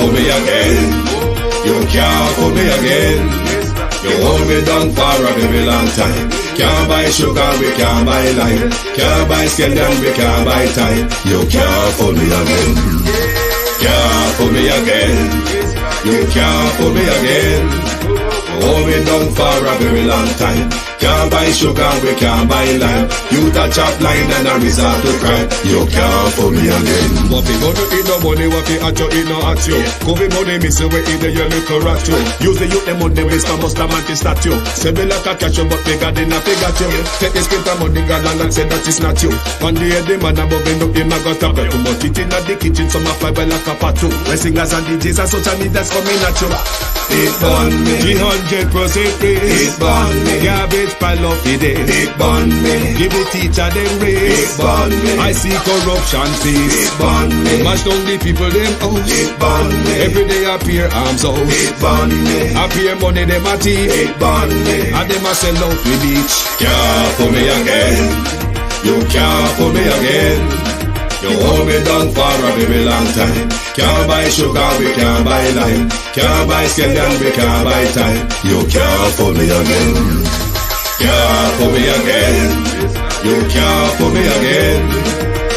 fool me again. You can't fool me again. You hold me down for a very long time. Can't buy sugar, we can't buy lime. Can't buy scandal, we can't buy time. You can't fool me again. Can't fool me again. You can't fool me again. Hold me down for a very long time. Can't buy sugar, we can't buy lime. You touch up line and a resort to crime. You can't fool me again. What we gonna eat no money, what we at you, eat no at you. Covid money, miss away in the your little rat you. Use the youth, the money, waste a must a man to statue. Say me like a catch you, but bigger than a figure you. Take the skin of money, galang and say that it's not you. One day the man above end up, him a got a bet. Too much it in the kitchen, some a fly well like a patu. The singers and DJs and social media's coming at you. It burn me. 300% raise. It burn me. Garbage pile up the day. It burn me. Give the teacher them raise. It burn me. I see corruption face. It burn me. Mash down the people them house. It burn me. Every day appear arms out. It burn me. Appear money them a thief. It burn me. And them a sell out with each. Can't fool me again. You can't fool me again. You hold me down for a very long time. Can't buy sugar, we can't buy lime. Can't buy scandal, we can't buy time. You can't fool me again. Can't fool me again. You can't fool me again.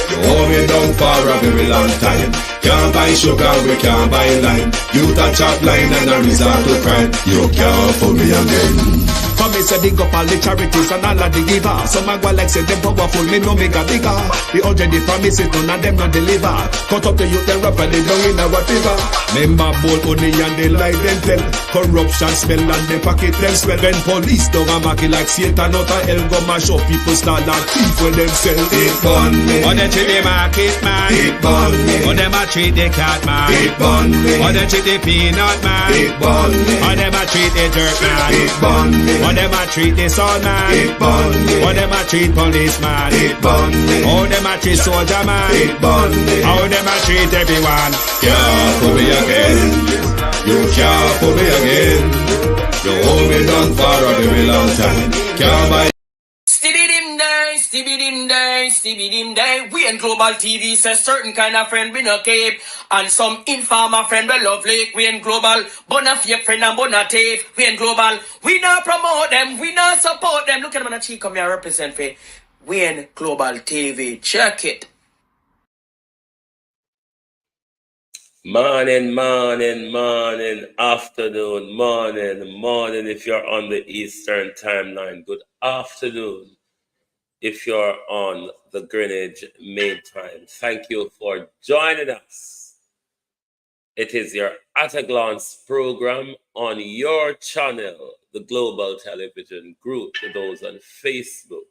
You hold me down for a very long time. Can't buy sugar, we can't buy lime. You touch up line and a resort to crime. You can't fool me again. For me say big up all the charities and all of the givers. Some a go like say them powerful, me no make a bigger. The urgent the promises, none of them not deliver. Cut up the youth, them rap and they down in our fever. Member bold money and they lie them tell. Corruption smell and they pocket them swell. When police don't a market like Satan out of hell, go mash up people start like thief when them sell. It burn me. Or they treat the market man. It burn me. Or them a treat the cat man. It burn me. Or they treat the peanut man. It burn me. Or them a treat the dirt man. It burn me. Or them a treat the sun man. It burn me. Or them a treat policeman. It burn me. Or them a treat soldier man. It burn me. How them a treat everyone. Can't fool me again. You can't fool me again. You hold me down for a very long time. Can't buy. Stibby dim day. We in Global TV says certain kind of friend we no keep. And some informer friend we lovely. We in Global. Bona fake friend and bona tape. We in Global. We not promote them. We not support them. Look at them on the cheek. Come here represent for. We in Global TV. Check it. Morning, afternoon, morning if you're on the Eastern timeline. Good afternoon if you're on the Greenwich Mean Time. Thank you for joining us. It is your At a Glance program on your channel, the Global Television Group, to those on Facebook,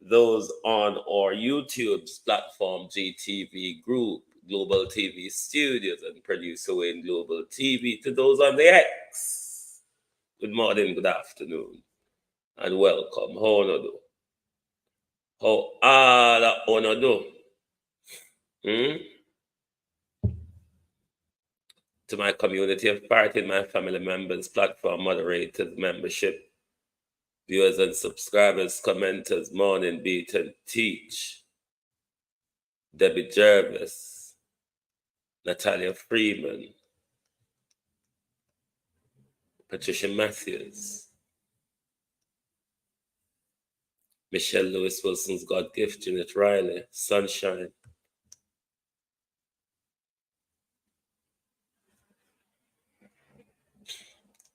those on our YouTube's platform, GTV Group, Global TV Studios, and producer Wayne Global TV, to those on the X. Good morning, good afternoon, and welcome. How on do? How all on do? To my community of party, my family members, platform moderators, membership, viewers and subscribers, commenters, Morning Beat and Teach, Debbie Jervis, Natalia Freeman, Patricia Matthews, Michelle Lewis Wilson's God Gift, Janet Riley, Sunshine,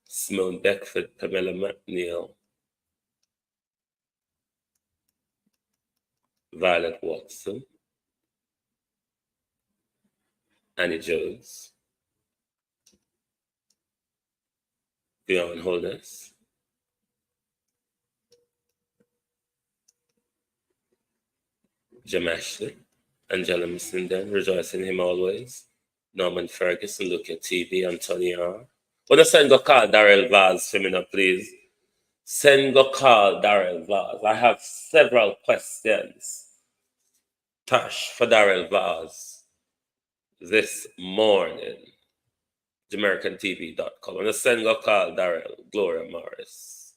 Simone Beckford, Pamela McNeil, Violet Watson, Annie Jones, Beyond Wholeness, Jim Ashley, Angela Missenden, Rejoice in Him Always, Norman Ferguson, Look at TV, Anthony R. Wanna send go call Darrell Vaz for me now, please. Send go call Darrell Vaz. I have several questions. Tash for Darrell Vaz this morning. JamaicanTV.com. Wanna send go call Darrell, Gloria Morris.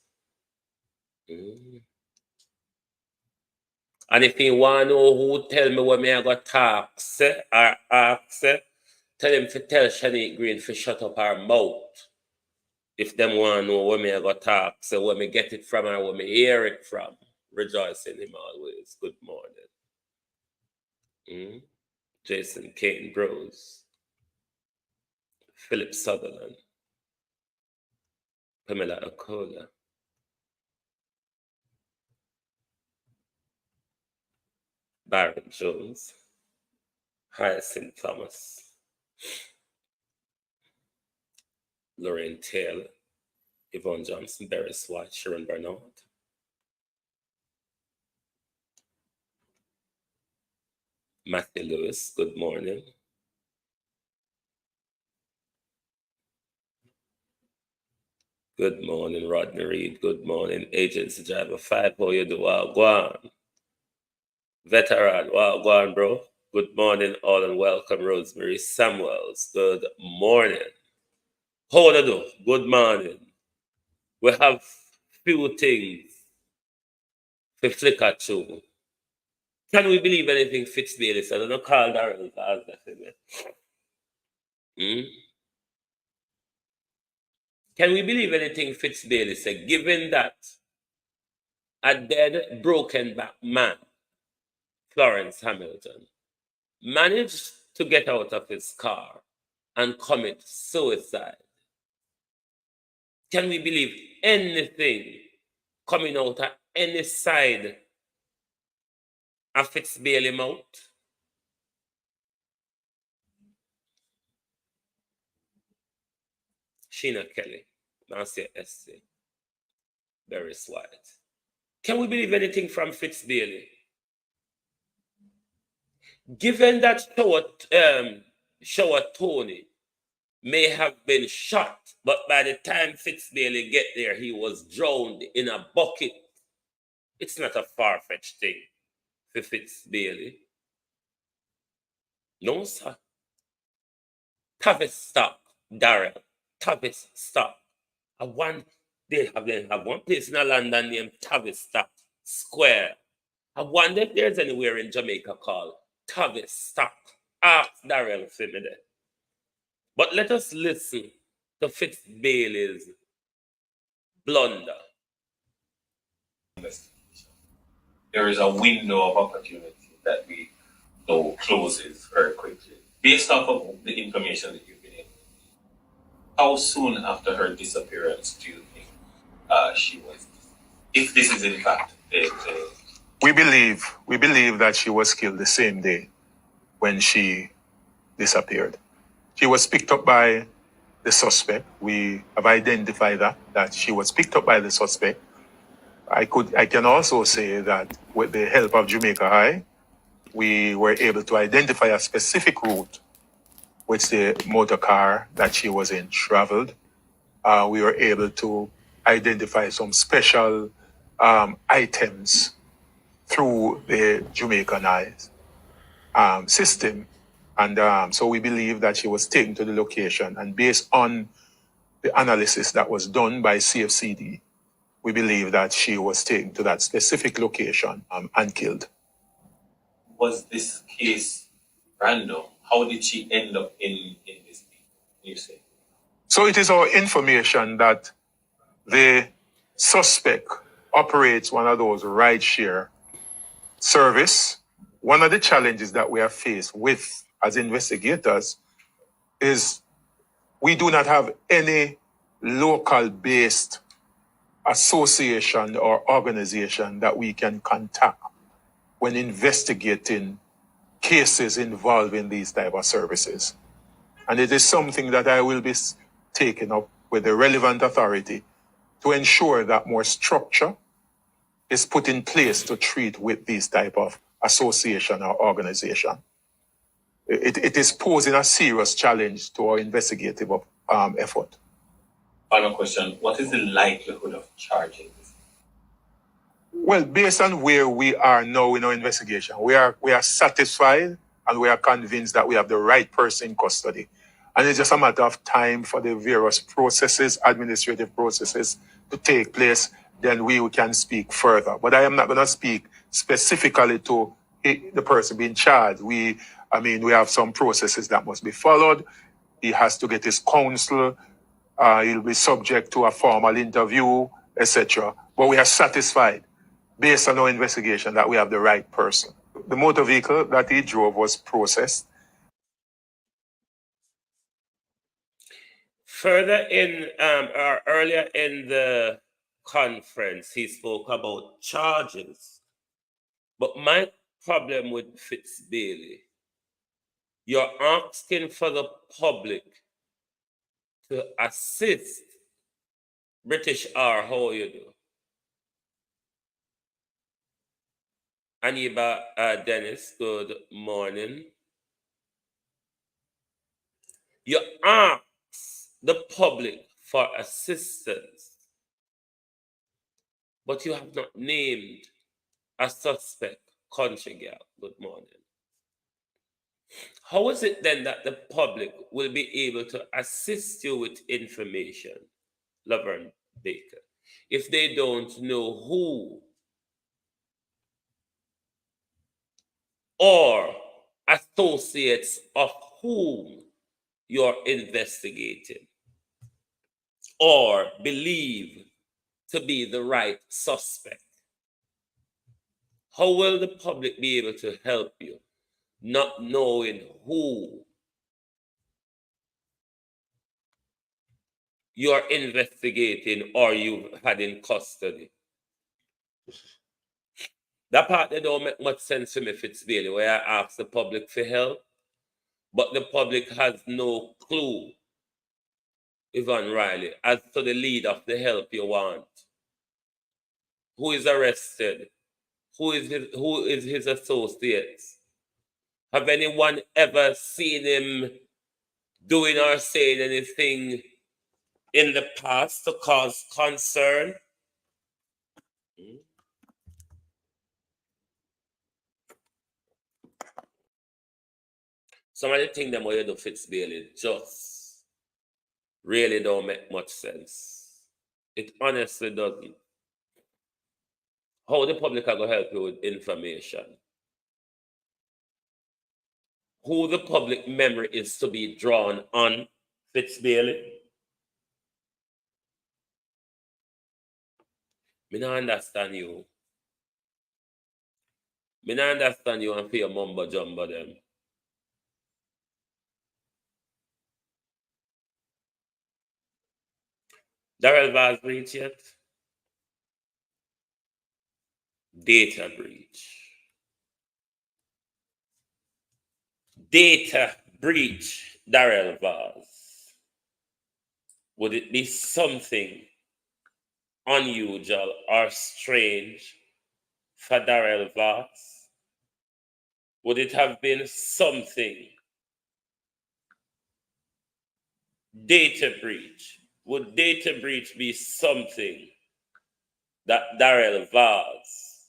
And if you want to know who tell me what me I got talk say or ask say, Tell him to tell Shanique Green to shut up her mouth. If them want to know where me I go talk, so where me get it from or where me hear it from. Rejoice in him always. Good morning. Jason Kane Bros. Philip Sutherland. Pamela Okola. Baron Jones. Hyacinth Thomas. Lorraine Taylor. Yvonne Johnson, Barris White, Sharon Bernard. Matthew Lewis, good morning. Good morning, Rodney Reed. Good morning, Agency Driver 5. How you do? Go on. Veteran, go on, bro. Good morning, all, and welcome, Rosemary Samuels. Good morning. How do you do? Good morning. We have few things to flicker through. Can we believe anything Fitzbailey said? I don't call Darren to ask that thing. Can we believe anything Fitzbailey said, given that a dead, broken back man, Florence Hamilton, managed to get out of his car and commit suicide? Can we believe anything coming out of any side of Fitzbailey mouth? Sheena Kelly, Nancy S.C., Barris White. Can we believe anything from Fitzbailey? Given that Shower Tony may have been shot, but by the time Fitzbailey get there, he was drowned in a bucket. It's not a far-fetched thing for Fitzbailey. No, sir. Tavistock, Darrell. Tavistock. They have one place in London named Tavistock Square. I wonder if there's anywhere in Jamaica called Tavistock. Ask Darrell for me there. But let us listen to Fitzbailey's blunder. There is a window of opportunity that we know closes very quickly. Based off of the information that you've been able, how soon after her disappearance do you think she was? If this is in fact We believe that she was killed the same day when she disappeared. She was picked up by the suspect. We have identified that she was picked up by the suspect. I can also say that with the help of Jamaica High, we were able to identify a specific route which the motor car that she was in traveled. We were able to identify some special items through the Jamaican Eyes system. And so we believe that she was taken to the location. And based on the analysis that was done by CFCD, we believe that she was taken to that specific location and killed. Was this case random? How did she end up in this thing, you say? So it is our information that the suspect operates one of those rideshare service. One of the challenges that we are faced with as investigators is we do not have any local-based association or organization that we can contact when investigating cases involving these type of services. And it is something that I will be taking up with the relevant authority to ensure that more structure is put in place to treat with these type of association or organization. It is posing a serious challenge to our investigative effort. Final question, what is the likelihood of charging this? Well, based on where we are now in our investigation, we are satisfied and we are convinced that we have the right person in custody. And it's just a matter of time for the various processes, administrative processes, to take place. Then we can speak further. But I am not going to speak specifically to the person being charged. We I mean, we have some processes that must be followed. He has to get his counsel. He'll be subject to a formal interview, etc. But we are satisfied, based on our investigation, that we have the right person. The motor vehicle that he drove was processed. Further in, or earlier in the conference, he spoke about charges. But my problem with Fitzbailey, you're asking for the public to assist British R, how you do? Aniba Dennis, good morning. You ask the public for assistance, but you have not named a suspect. Country girl, good morning. How is it then that the public will be able to assist you with information, Laverne Baker, if they don't know who or associates of whom you're investigating or believe to be the right suspect? How will the public be able to help you, not knowing who you're investigating or you've had in custody? That part, they don't make much sense to me, Fitzbailey, where I ask the public for help, but the public has no clue, Yvonne Riley, as to the lead of the help you want. Who is arrested? Who is his associates? Have anyone ever seen him doing or saying anything in the past to cause concern? Some of the things that you do, Fitzbailey, just really don't make much sense. It honestly doesn't. How the public are going to help you with information? Who the public memory is to be drawn on, Fitzbailey? Me not understand you. Me not understand you and for your mumbo jumbo them. Darrell Vaz breach yet? Data breach. Data breach, Darrell Vaz. Would it be something unusual or strange for Darrell Vaz? Would it have been something? Data breach. Would data breach be something that Darrell Vaz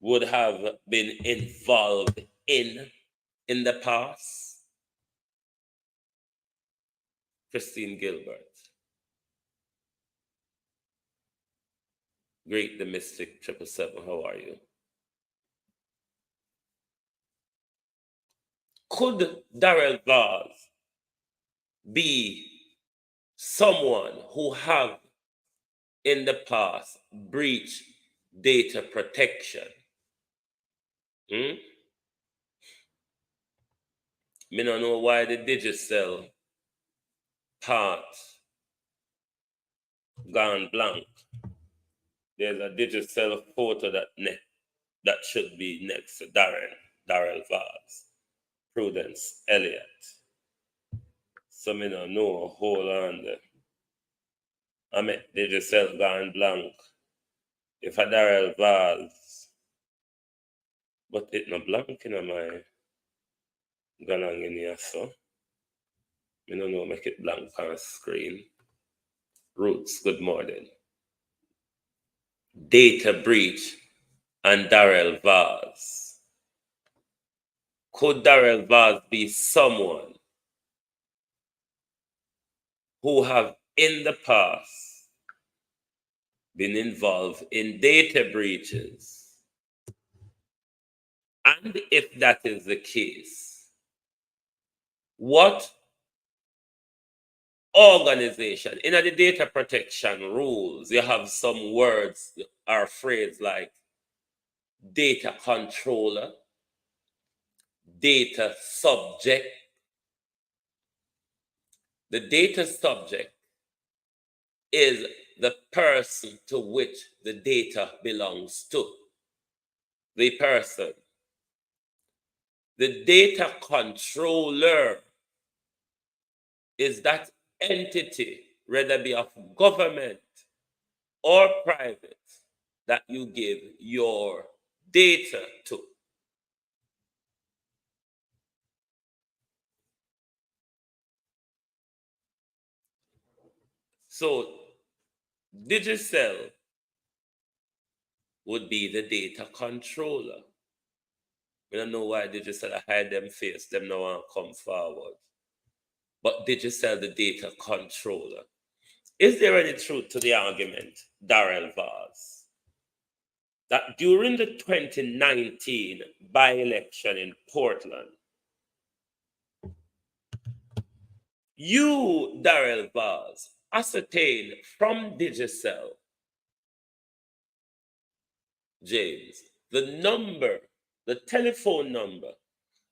would have been involved in the past? Christine Gilbert. Great the Mystic 777, how are you? Could Darrell Vaz be someone who have in the past breached data protection? Me don't know why the Digicel part gone blank. There's a Digicel photo that should be next to Darrell Vaz, Prudence Elliott. So me don't know. Hold on there. I mean, Digicel gone blank. If a Darrell Vaz, but it no blank in my galang in here, so I don't know, make it blank on screen. Roots, good morning. Data breach and Darrell Vaz. Could Darrell Vaz be someone who have in the past been involved in data breaches And if that is the case, what organization in the data protection rules, you have some words or phrase like data controller, data subject. The data subject is the person to which the data belongs to. The person. The data controller is that entity, whether it be of government or private, that you give your data to. So Digicel would be the data controller. We don't know why Digicel hide them face, them no one come forward. But Digicel the data controller. Is there any truth to the argument, Darrell Vaz, that during the 2019 by-election in Portland, you, Darrell Vaz, ascertained from Digicel, James, the telephone number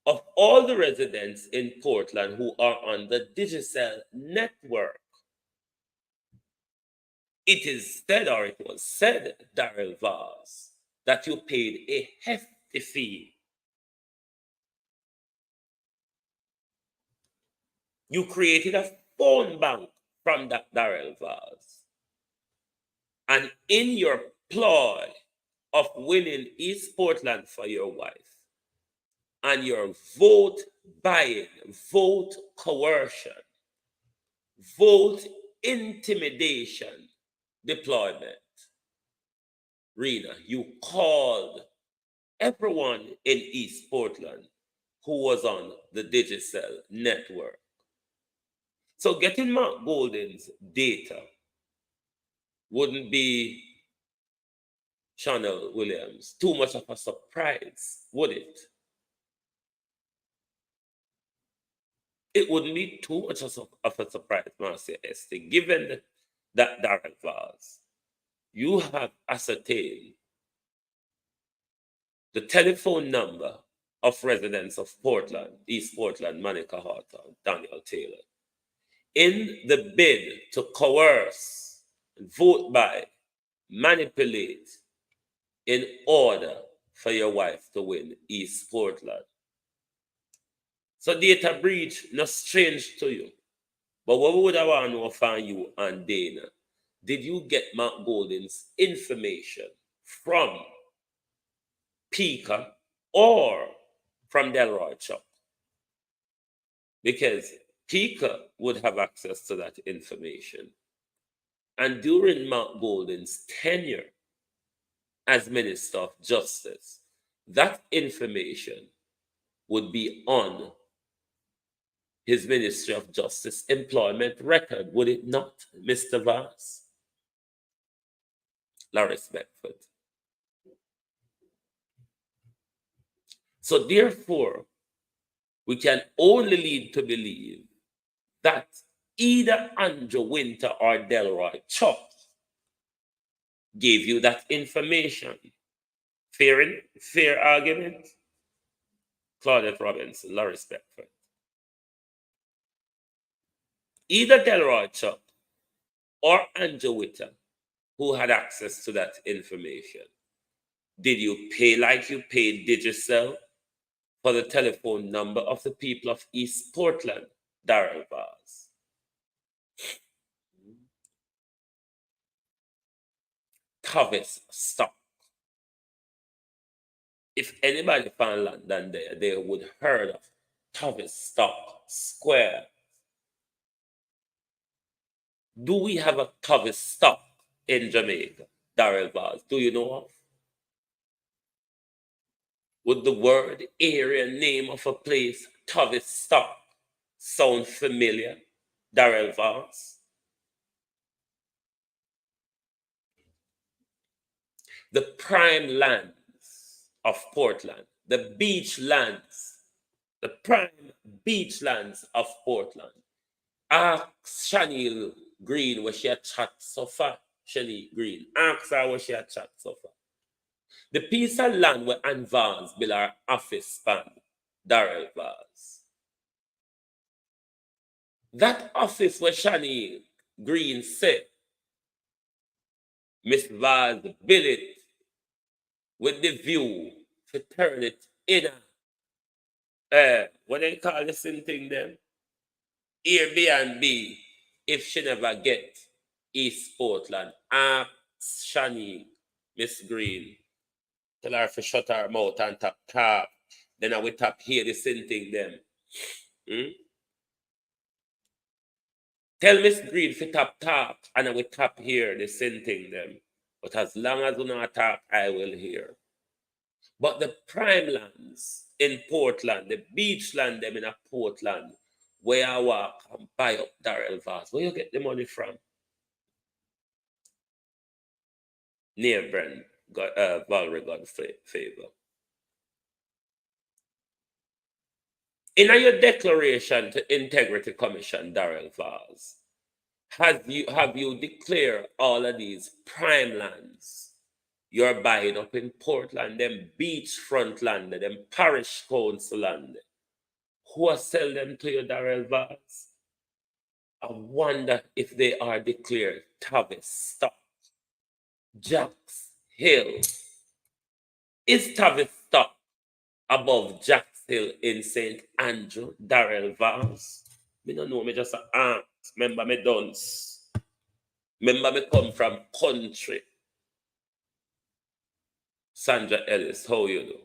of all the residents in Portland who are on the Digicel network? It is said, or it was said, Darrell Vaz, that you paid a hefty fee. You created a phone bank from that Darrell Vaz. And in your ploy of winning East Portland for your wife, and your vote buying, vote coercion, vote intimidation deployment, Rena, you called everyone in East Portland who was on the Digicel network. So getting Mark Golden's data wouldn't be, Chanel Williams, too much of a surprise, would it? It wouldn't be too much of a surprise, Marcia Esther, given that Darrell Vaz, you have ascertained the telephone number of residents of Portland, East Portland, Monica Hawthorne, Daniel Taylor, in the bid to coerce, vote by, manipulate in order for your wife to win East Portland. So data breach, not strange to you. But what would I want to know from you and Dana? Did you get Mark Golden's information from Pika or from Delroy Chuck? Because Pika would have access to that information. And during Mark Golden's tenure as Minister of Justice, that information would be on his Ministry of Justice employment record, would it not, Mr. Vaz? Lawrence Beckford. So therefore, we can only lead to believe that either Andrew Winter or Delroy Chuck gave you that information. Fair argument? Claudette Robinson, Lawrence Beckford. Either Delroy Chuck or Andrew Winter, who had access to that information. Did you pay like you paid Digicel for the telephone number of the people of East Portland, Darrell Vaz? Tavis stock. If anybody from London there, they would heard of Tavis Stock Square. Do we have a Tavis Stock in Jamaica, Darrell Vaz? Do you know of? Would the word, area, name of a place, Tavis Stock, sound familiar, Darrell Vaz? The prime lands of Portland, the beach lands, the prime beach lands of Portland. Ask Shaniel Green where she had chat so far. Shani Green. Ask her where she had chat so far. The piece of land where Ann Vance built her office span, Darrell Vance. That office where Shani Green said, Miss Vaz built it with the view to turn it in what they call this thing then? Airbnb if she never get East Portland. Ask Shani, Miss Green. Tell her to shut her mouth and tap. Then I will tap here the same thing them. Tell Miss Green to tap and I will tap here the same thing them. But as long as you not tap, I will hear. But the prime lands in Portland, the beach land them in a Portland, where I walk and buy up Darrell Vance, where you get the money from? Near Brent, Valerie God favor. In your declaration to Integrity Commission, Darrell Vance, have you declared all of these prime lands you're buying up in Portland, them beachfront land, them parish council land? Who sell them to you, Darrell Vance? I wonder if they are declared Tavistock, Jacks Hill. Is Tavistock above Jacks Hill in St. Andrew, Darrell Vance? Me don't know, me just ask. Remember me dunce. Remember me come from country. Sandra Ellis, how you do?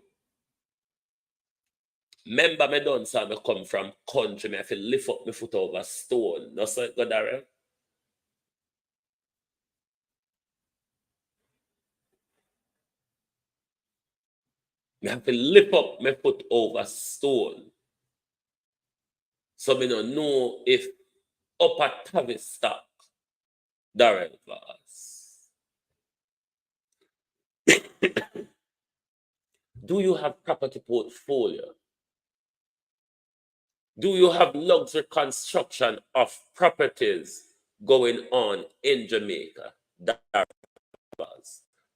Remember me done so me come from country, me have to lift up my foot over stone. No so it go, Darrell? Me have to lift up my foot over stone. So me don't know if upper Tavistock, Darrell Vance. Do you have property portfolio? Do you have luxury construction of properties going on in Jamaica?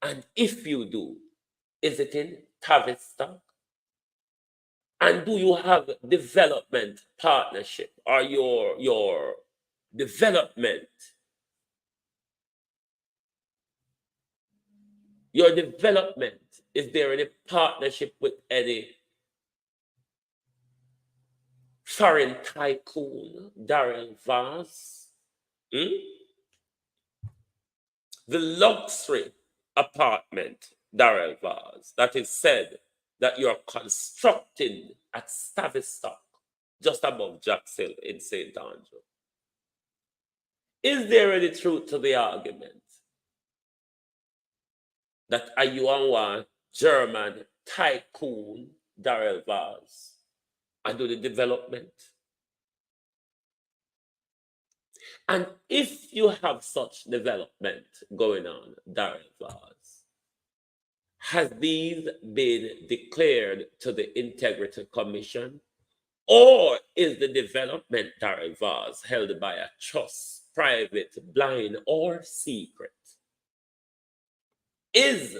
And if you do, is it in Tavistock? And do you have development partnership or your development? Your development, is there any partnership with any foreign tycoon, Darrell Vance? The luxury apartment, Darrell Vance, that is said that you're constructing at Tavistock, just above Jacks Hill in St. Andrew. Is there any truth to the argument that a Yuan German tycoon, Darrell Vance, and do the development? And if you have such development going on, Darrell Vance, has these been declared to the Integrity Commission? Or is the development, Darrell Vance, held by a trust, private, blind, or secret? Is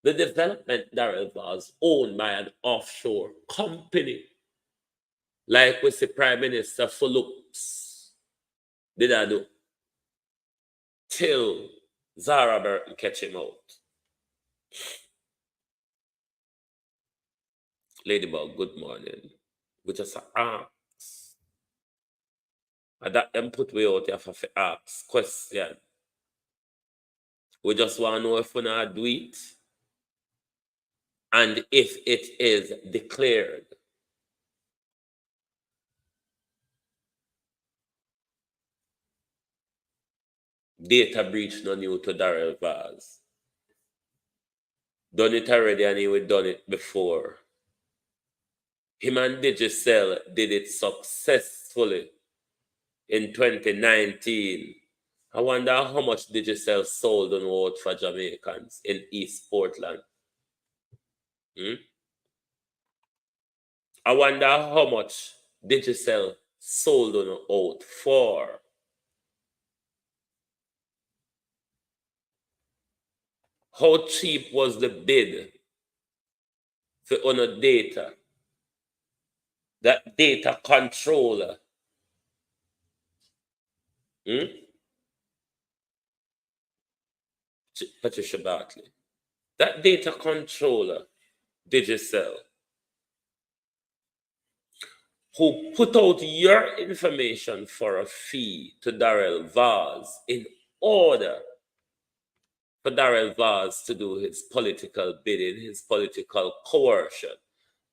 the development, Darrell Vance, owned by an offshore company? Like we see Prime Minister Phillips did I do? Till Zara Burton catch him out. Ladybug, good morning. We just ask. And that them put we out here for ask question. We just want to know if we not do it. And if it is declared. Data breach no new to Darrell Vance. Done it already and he would done it before. Him and Digicel did it successfully in 2019. I wonder how much Digicel sold on vote for Jamaicans in East Portland. I wonder how much Digicel sold on out for. How cheap was the bid for on a data? That data controller. Patricia Bartley. That data controller, Digicel, who put out your information for a fee to Darrell Vaz in order for Darrell Vaz to do his political bidding, his political coercion,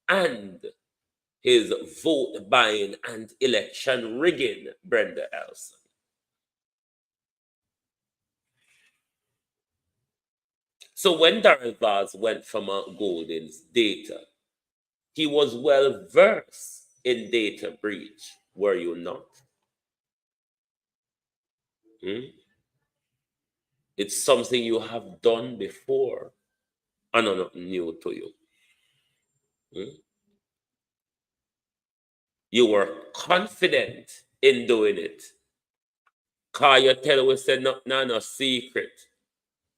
and his vote buying and election rigging, Brenda Elson. So when Darrell Vaz went for Mount Golding's data, he was well versed in data breach, were you not? It's something you have done before and not new to you. You were confident in doing it. Because you tell us that no secret.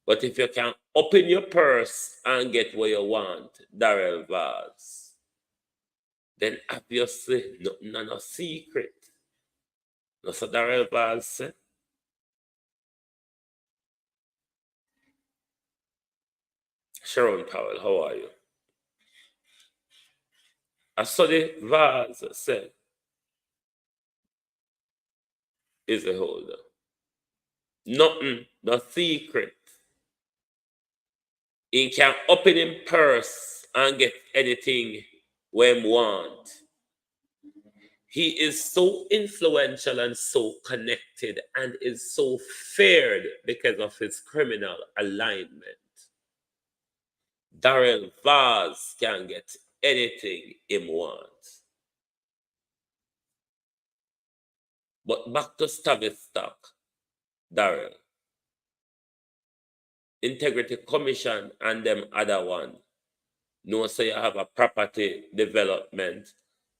But if you can open your purse and get what you want, Darrell Vaz, then obviously no secret. That's what Darrell Vaz said. Sharon Powell, how are you? I saw the Vaz said is a holder. Nothing, no secret. He can open him purse and get anything when want. He is so influential and so connected and is so feared because of his criminal alignment. Darrell Vaz can get anything he wants. But back to Tavistock, Darrell. Integrity Commission and them other one. No, so you have a property development.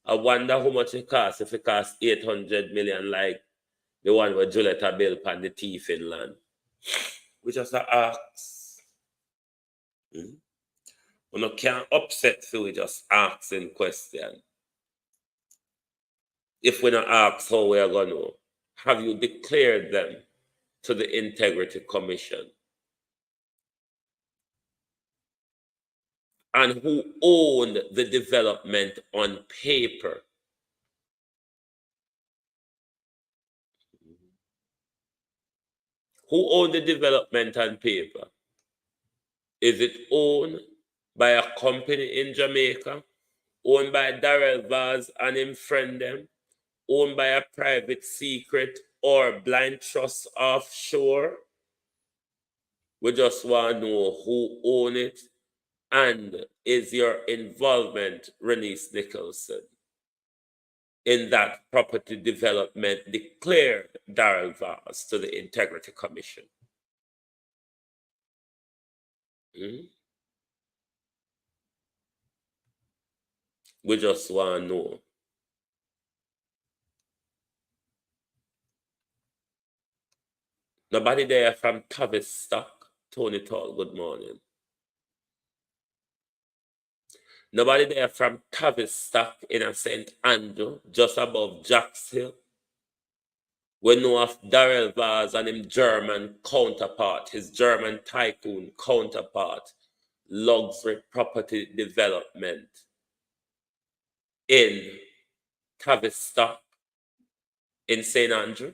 I wonder how much it costs if it costs 800 million like the one where Julietta built on the thief in land. We just ask. We can't upset so we just asking question. If we don't ask how we are going to, have you declared them to the Integrity Commission? And who owned the development on paper? Who owned the development on paper? Is it owned by a company in Jamaica? Owned by Darrell Vaz and him friend them? Owned by a private secret or blind trust offshore? We just want to know who own it and is your involvement, Renice Nicholson, in that property development declared Darrell Vaz to the Integrity Commission? We just want to know. Nobody there from Tavistock. Tony Tall, good morning. Nobody there from Tavistock in a St. Andrew, just above Jacks Hill. We know of Darrell Vaz and his German counterpart, his German tycoon counterpart, luxury property development in Tavistock, in St. Andrew.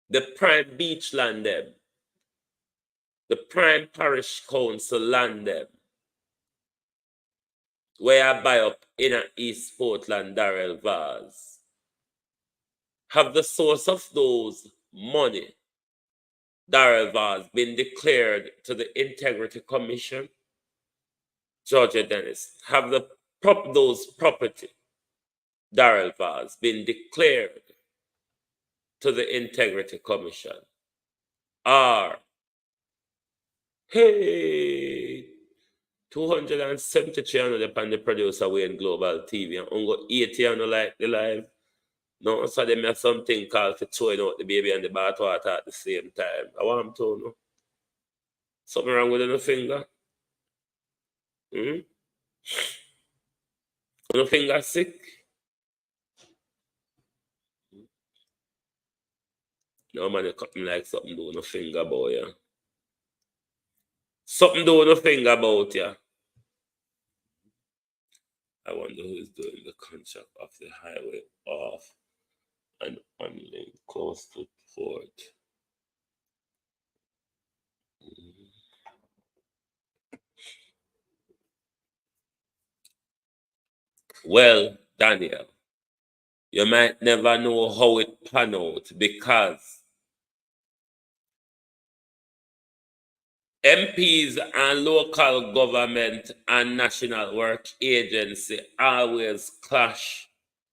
The prime beach land them, the prime parish council land them, where I buy up in a East Portland, Darrell Vaz, have the source of those money, Darrell Vaz, been declared to the Integrity Commission? Georgia Dennis, have those property, Darrell Vaz, been declared to the Integrity Commission? Or, hey, 273 on the producer way in Global TV. And only 80 on like the live. No, so they have something called for throwing out the baby and the bathwater at the same time. I want them to know. Something wrong with the finger? No finger sick? No man, you cut me like something do no finger about ya. Something do no finger about ya. I wonder who is doing the contract of the highway off and unlinked close to port. Well, Daniel, you might never know how it pan out because MPs and local government and national work agency always clash.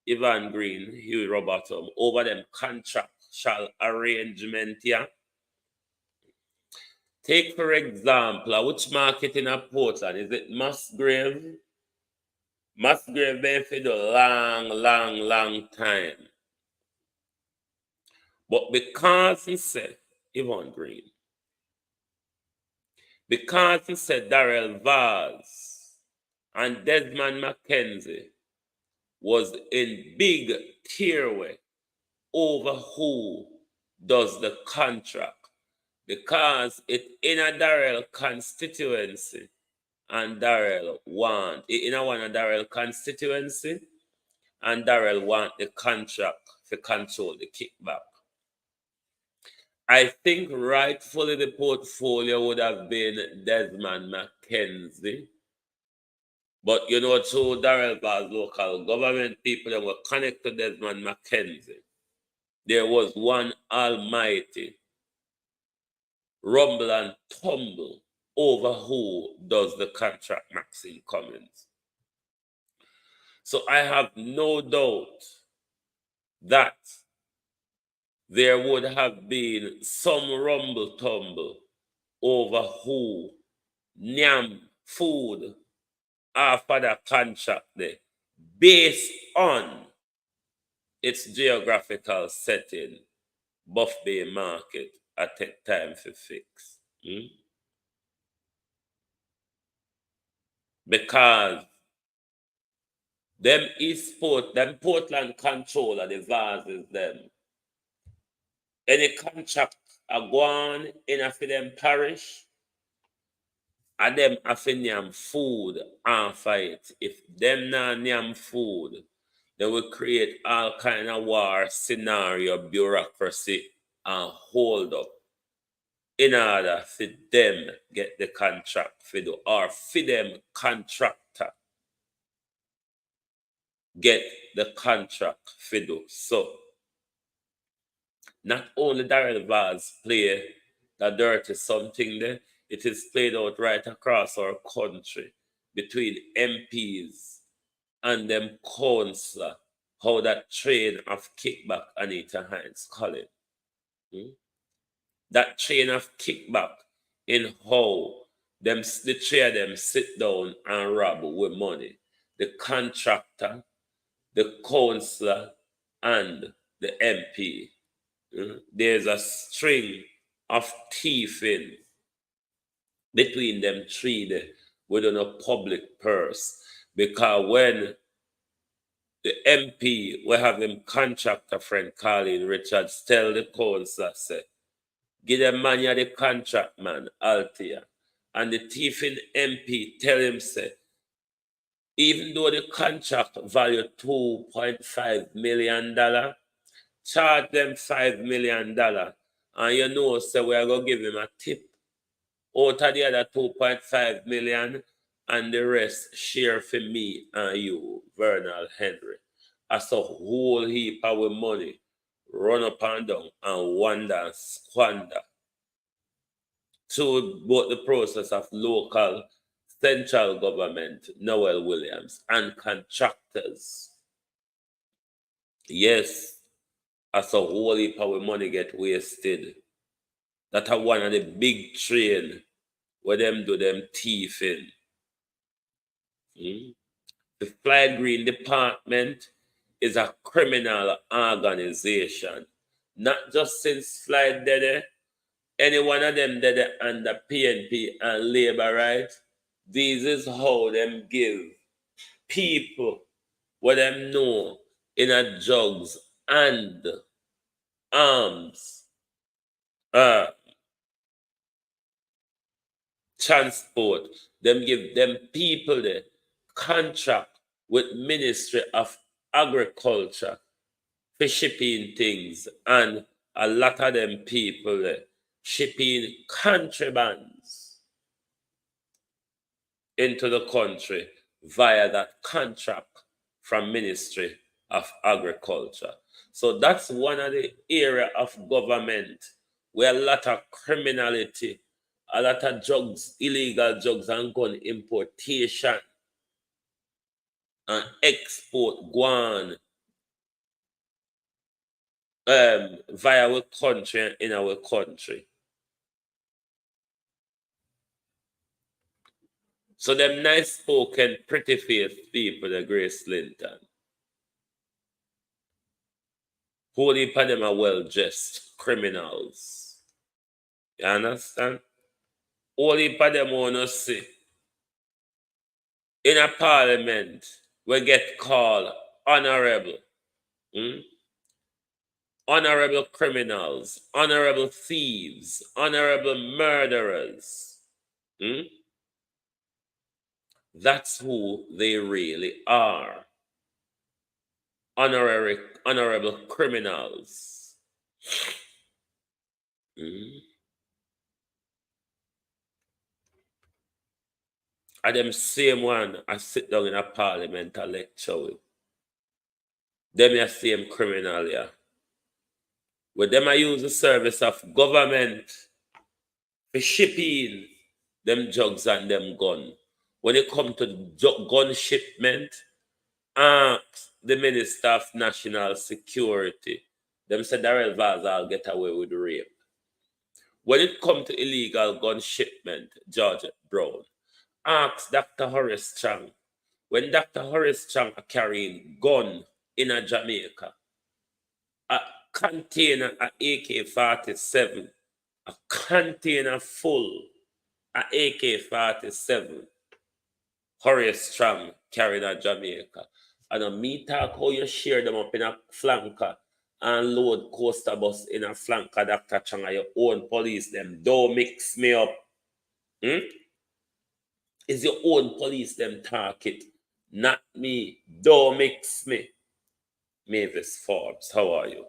Ivan Green, Huey Robertson, over them contractual arrangement here. Take for example, which market in a Portland? Is it Musgrave? Musgrave been for the long time. But because he said, Ivan Green, because he said Darrell Vaz and Desmond McKenzie was in big tearway over who does the contract because it in a Darrell constituency and Darrell want in a one a Darrell constituency and Darrell want the contract to control the kickback. I think rightfully the portfolio would have been Desmond McKenzie. But you know, through Darrell Vaz local government people that were connected to Desmond McKenzie, there was one almighty rumble and tumble over who does the contract, Maxine Cummins. So I have no doubt that there would have been some rumble tumble over who Nyam food after the contract there, based on its geographical setting, Buff Bay Market at take time for fix. Because them them Portland controller, the Vazes them. Any contract are gone in a for them parish, and them have to name food and fight. If them not name food, they will create all kind of war scenario, bureaucracy, and hold up in order for them get the contract for do, or for them contractor get the contract for do. So not only Darrell Vaz play the dirty something there, it is played out right across our country between MPs and them councillor, how that train of kickback Anita Hines Collins. That chain of kickback in how them the three of them sit down and rob with money. The contractor, the councillor, and the MP. There's a string of thieving between them three there within a public purse. Because when the MP will have him contractor friend Colin Richards tell the councillor, say, give them money the contract man, Altia. And the thieving MP tell him, say, even though the contract value $2.5 million, charge them $5 million. And you know, so we are going to give him a tip out of the other 2.5 million, and the rest share for me and you, Vernal Henry. As a whole heap of money run up and down and wander and squander through both the process of local, central government, Noel Williams, and contractors. Yes, as a whole heap of money get wasted. That's one of the big train where them do them thieving. The Flight Green Department is a criminal organization. Not just since Flight Dede, any one of them did it under PNP and labor rights. This is how them give people what them know in a drugs and arms transport. Them give them people the contract with Ministry of Agriculture for shipping things, and a lot of them people shipping contrabands into the country via that contract from Ministry of Agriculture. So that's one of the area of government where a lot of criminality, a lot of drugs, illegal drugs and gun importation and export go on via our country and in our country. So them nice spoken, pretty faced people, the Grace Linton. Whole heap of them are well dressed criminals. You understand? Whole heap of them wanna see in a parliament we get called honorable. Honorable criminals, honorable thieves, honorable murderers. That's who they really are. Honorable criminals. And them same one I sit down in a parliament and lecture with. Them are same criminal, yeah. With them I use the service of government for shipping them drugs and them gun. When it comes to gun shipment, ask the Minister of National Security. Them said Darrell Vazal get away with rape. When it comes to illegal gun shipment, George Brown, ask Dr. Horace Chang. When Dr. Horace Chang are carrying gun in a Jamaica, a container of AK-47, a container full of AK-47, Horace Strong carried a Jamaica. And me talk how you share them up in a flanker and load coaster bus in a flanker, Dr. Chang, your own police, them don't mix me up. It's your own police, them talk it, not me. Don't mix me. Mavis Forbes, how are you?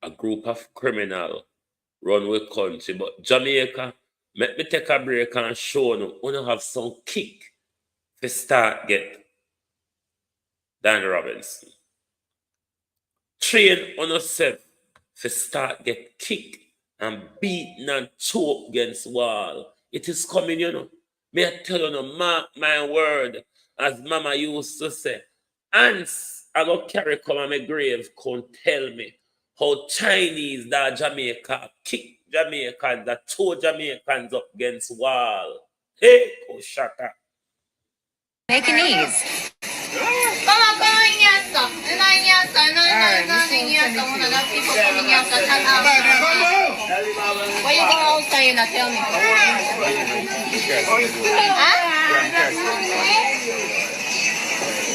A group of criminals run with country, but Jamaica, let me take a break and show you, we don't have some kick to start get Dan Robinson. Train on yourself to start get kicked and beaten and choked against wall. It is coming, you know. May I tell you, no, mark my word, as Mama used to say, ants I go carry come on my grave, come tell me how Chinese that Jamaica kick Jamaicans, that two Jamaicans up against wall. Hey, oh, shut up. Make an ease. Why you go outside and not tell me?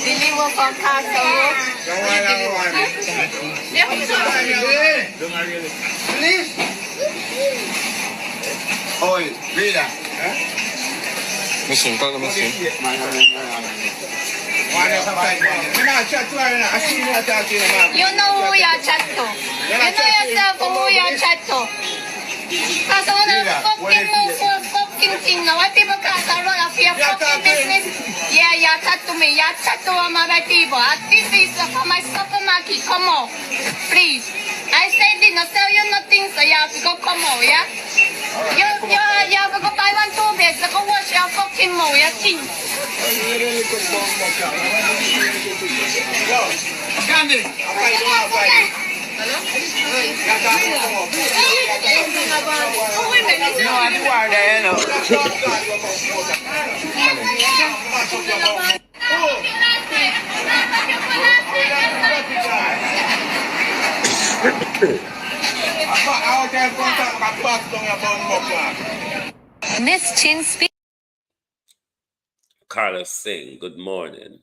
Deliver from Castle. Oh, reader. Machine, call the machine. You know who you chat to. You know yourself who you chat to. Because I want to fucking move for fucking thing now. Why people can't run off your fucking business? Yeah, you chat to me. You chat to all my people. This is for my supermarket. Come on. Please. I said did not tell you nothing, so you have to go come out, yeah? You have to go buy 1, 2 bags, go wash your fucking mouth, you think? Candy. Hello? Miss Chin speak. Carlos Singh, good morning.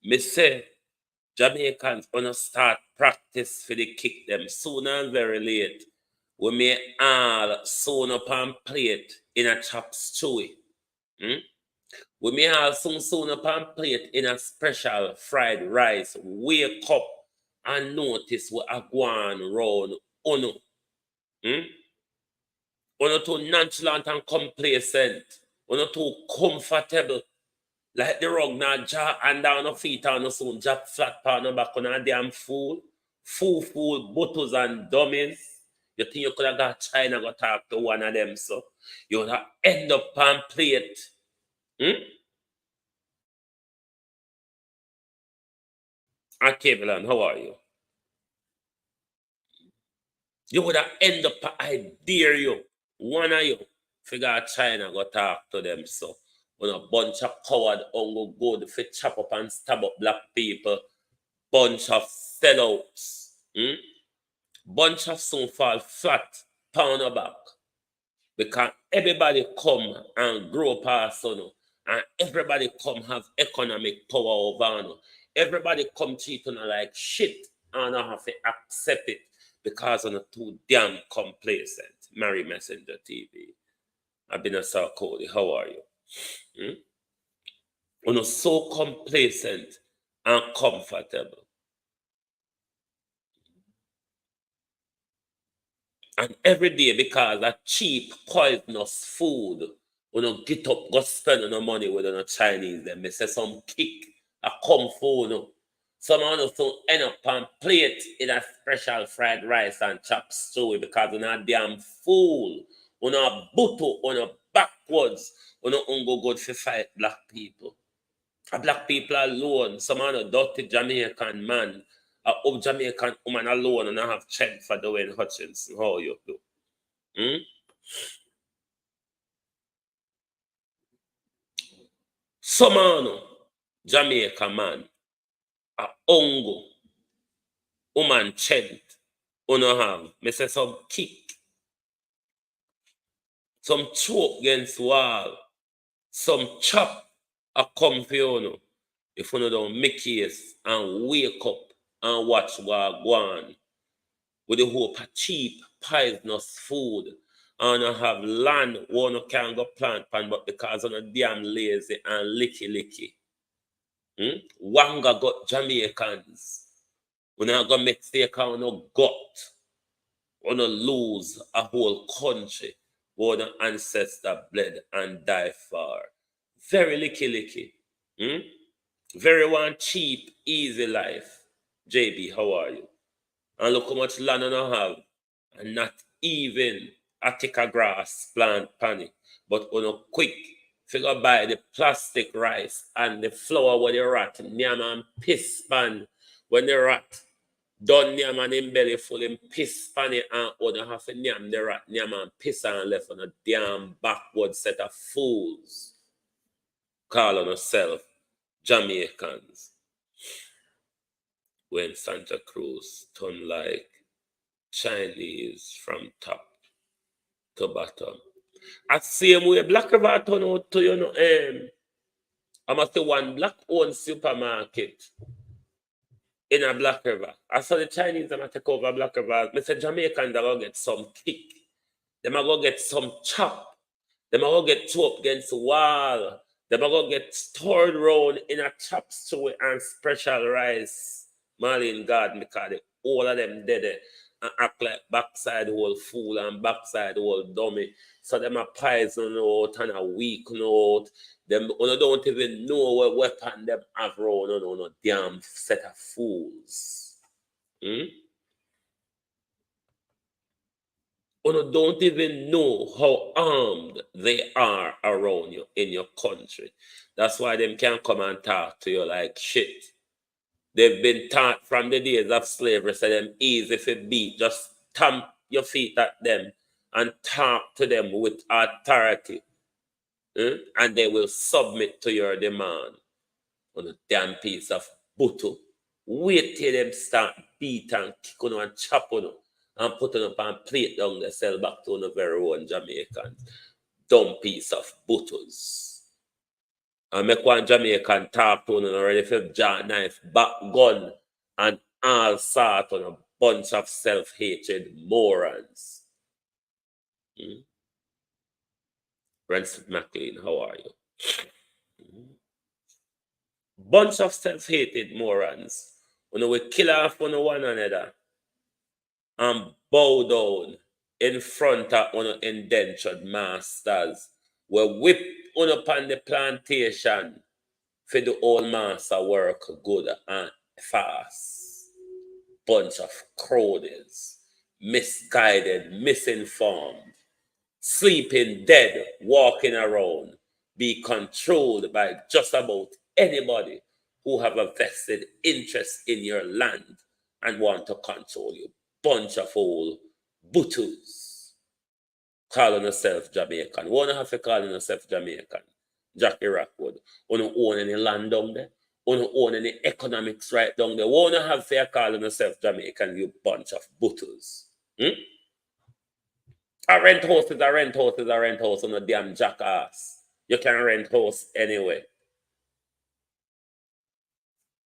Miss say, Jamaicans gonna start practice for the kick them sooner and very late. We may all sewn up and plate in a chop stew. We may all sewn up and plate in a special fried rice. Wake up and notice what a go on round uno. Uno too nonchalant and complacent. Uno too comfortable. Like the rug now jaw and down the feet on the soon drop flat on the back on a damn fool. Fool, butters and dummies. You think you could have got China go talk to one of them, so you would have end up on plate. Kevlan, how are you? You would have end up, I dare you, one of you, figure China go talk to them, so when a bunch of coward go good if chop up and stab up black people, bunch of sellouts, bunch of soon fall flat, pound a back. Because everybody come and grow past you, and everybody come have economic power over you. Everybody come treat you like shit and I have to accept it because I'm too damn complacent. Mary Messenger TV. I've been a South Cody. How are you? You're so complacent and comfortable. And every day, because of cheap, poisonous food, get up, go spend no money with the Chinese. Them they say some kick, a come food. Some of us don't end up and plate in a special fried rice and chop stew because you're not damn fool. You're not buto, you're not backwards. You're not go good for fight black people. A black people alone, some of the dirty Jamaican man, a old Jamaican woman alone, and I have checked for Dwayne Hutchinson. How you do? Some of the Jamaican man, a ongo, woman chant, have, me say some kick, some choke against wall, some chop a come for you. If you don't make case and wake up and watch what go on with the hope of cheap, poisonous food and have land one can go plant pan, but because of damn lazy and licky. Wanga got Jamaicans. We're not gonna make mistake on no gut. We're gonna lose a whole country where the ancestor bled and died for. Very licky. Very one cheap, easy life. JB, how are you? And look how much land I have. And not even a tick of grass plant panic. But on a quick figure buy the plastic rice and the flour where the rat nyam and piss pan. When the rat done nyam and him belly full him piss pan it and other half a nyam the rat nyam and piss and left on a damn backward set of fools. Call on yourself Jamaicans. When Santa Cruz turn like Chinese from top to bottom. At same way, Black River turn out to, I must say one black-owned supermarket in a Black River. I saw the Chinese them take over Black River. Mr. Jamaican, they go get some kick. They might go get some chop. They might go get two up against the wall. They might go get stored round in a chop stew and special rice. Marlene Garden, because all of them dead and act like backside whole fool and backside whole dummy. So them a poison out and a weak note. Them don't even know what weapon them have around. No damn set of fools. Don't even know how armed they are around you in your country. That's why them can't come and talk to you like shit. They've been taught from the days of slavery, so them easy to beat. Just stamp your feet at them and talk to them with authority, and they will submit to your demand. On a damn piece of butter. Wait till them start beat and kick on and chop on and put on up and plate down the sell back to the very own Jamaicans. Dumb piece of butters. And make one Jamaican talk to them already for jaw knife, back gun, and all sort on a bunch of self-hatred morons. Ransford McLean, how are you? Bunch of self-hated morons. We kill off one another and bow down in front of one indentured masters. We whip on upon the plantation for the old master work good and fast. Bunch of crowdies, misguided, misinformed, sleeping dead, walking around, be controlled by just about anybody who have a vested interest in your land and want to control you. Bunch of old buttus. Calling yourself Jamaican. Wanna have to call yourself Jamaican. Jackie Rockwood. Wanna own any land down there? Wanna own any economics right down there? Wanna have to call yourself Jamaican, you bunch of buttus. A rent house is a rent house is a rent house on a damn jackass. You can rent house anyway.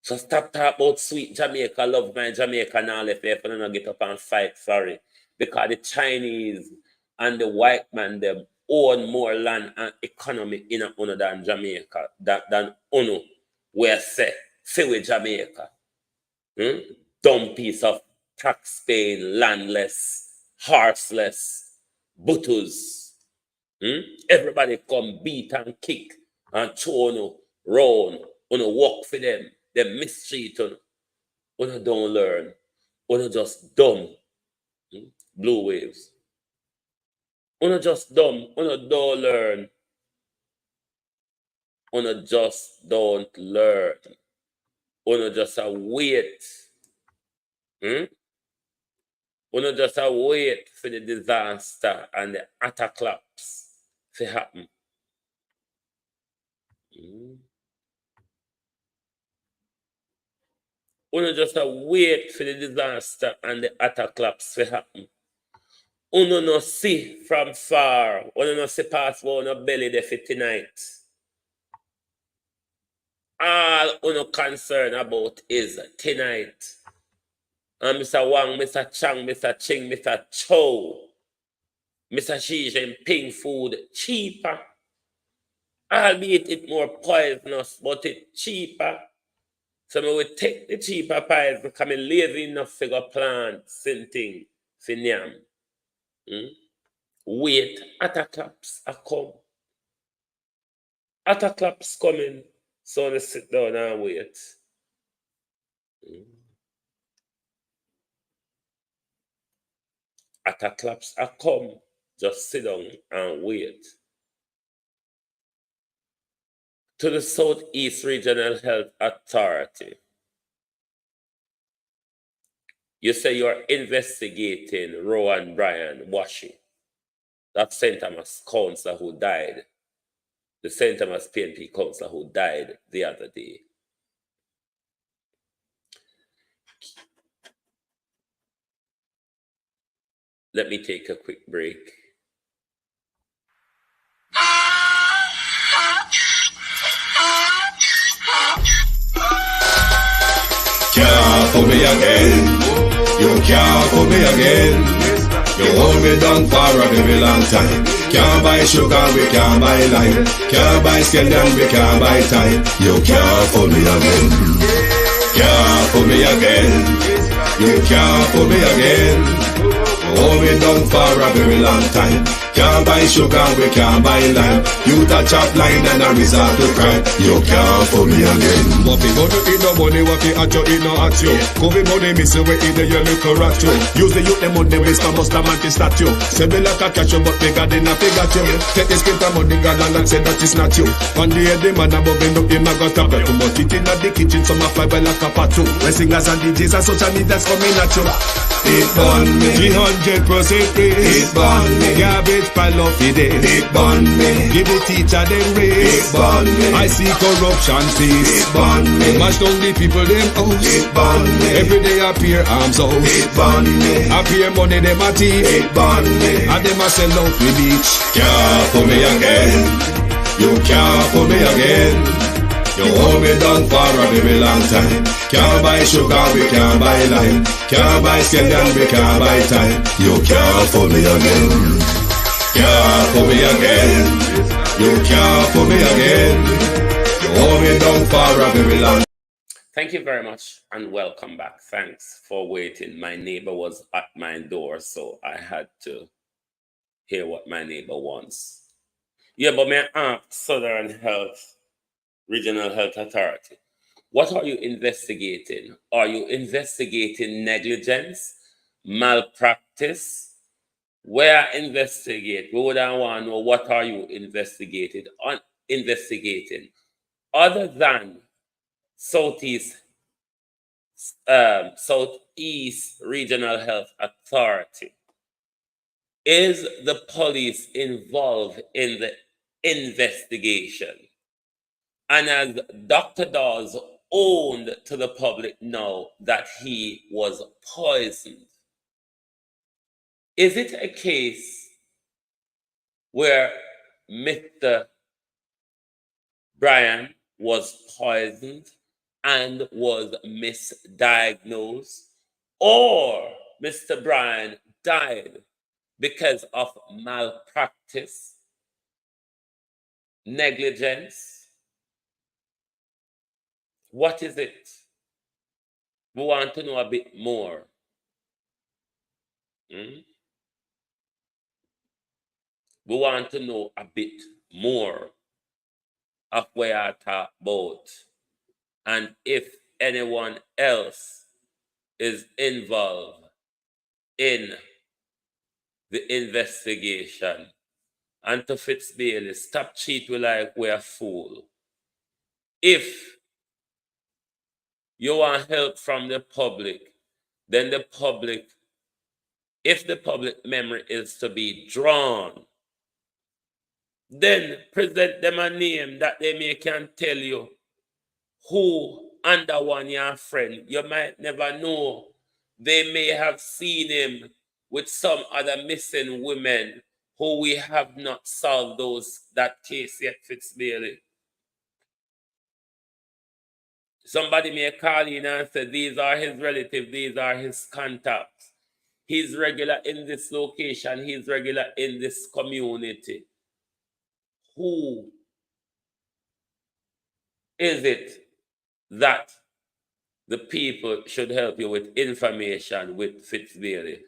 So stop talking about sweet Jamaica, love my Jamaica, and all if you don't get up and fight for it. Because the Chinese and the white man, them own more land and economy in a than Jamaica, than Uno, where say with Jamaica. Dumb piece of tax-paying, landless, horseless, buttus. Everybody come beat and kick and throw round, walk for them. They mistreat you. You don't learn. You just dumb. Blue waves. You just dumb. You don't learn. You just don't learn. You just wait. You just wait for the disaster and the attack-claps to happen. You just wait for the disaster and the attack-claps to happen. You no see from far. You no see past one belly there for tonight. All you concerned about is tonight. And Mr. Wang, Mr. Chang, Mr. Ching, Mr. Chow, Mr. Xi Jinping food cheaper. Albeit it more poisonous, but it cheaper. So we will take the cheaper pies because I'm lazy enough to go plant something for nyam. Wait, attack-claps are come. Attack-claps coming. So let's sit down and wait. Attack-claps are come. Just sit down and wait. To the Southeast Regional Health Authority. You say you're investigating Rowan Bryan Washi, that St. Thomas councillor who died, the St. Thomas PNP councillor who died the other day. Let me take a quick break. Can't fool me again. You can't fool me again. You hold me down for a very long time. Can't buy sugar, we can't buy lime. Can't buy scandal, we can't buy time. You can't fool me again. Can't fool me again. You can't fool me again. Hold me down for a very long time. Can't buy sugar, we can't buy lime. You touch up line and a resort to crime. You can't fool me again. What people do in no money, what you at you, it no at you. Covid money, miss away in the year, look rat you. Use the youth, them on the waste, must have anti-statue. Say me like a catch you, but bigger than a figure you. Take the spit of money, God, and say that it's not you. One day, the man above end up, him a got a bet. But it in the kitchen, some a fly by like a patu. When singers and DJs and social media's coming at you. It burn me. 300% raise. It burn me. Garbage pile of it. It burn me. Give the teacher them raise. It burn me. I see corruption face. It burn me. Mash down the people them house. It burn me. Every day appear arms out. It burn me. Appear money them a thief. It burn me. And them a sell out the beach. Can't for me again. You can't for me again. You hold me down for a very long time. Can't buy sugar, we can't buy lime. Can't buy scandal, we can't buy time. You can't for me again. Can't for me again. You can't for me again. You hold me down for a very long time. Thank you very much and welcome back. Thanks for waiting. My neighbor was at my door, so I had to hear what my neighbor wants. Yeah, but may I ask Southern Health, Regional Health Authority, what are you investigating? Are you investigating negligence, malpractice? Where investigate? We would want to know what are you investigating other than Southeast Regional Health Authority. Is the police involved in the investigation? And as Dr. Dawes owned to the public now that he was poisoned, is it a case where Mr. Brian was poisoned and was misdiagnosed, or Mr. Brian died because of malpractice, negligence? What is it? We want to know a bit more. We want to know a bit more of where I talk about, and if anyone else is involved in the investigation. And to Fitzbailey, stop cheat we like we're a fool. If you want help from the public, then the public, if the public memory is to be drawn, then present them a name that they may can tell you who under one your friend. You might never know. They may have seen him with some other missing women who we have not solved that case yet, Fitzbailey. Somebody may call in and say, these are his relatives, these are his contacts. He's regular in this location, he's regular in this community. Who is it that the people should help you with information with Fitzbailey?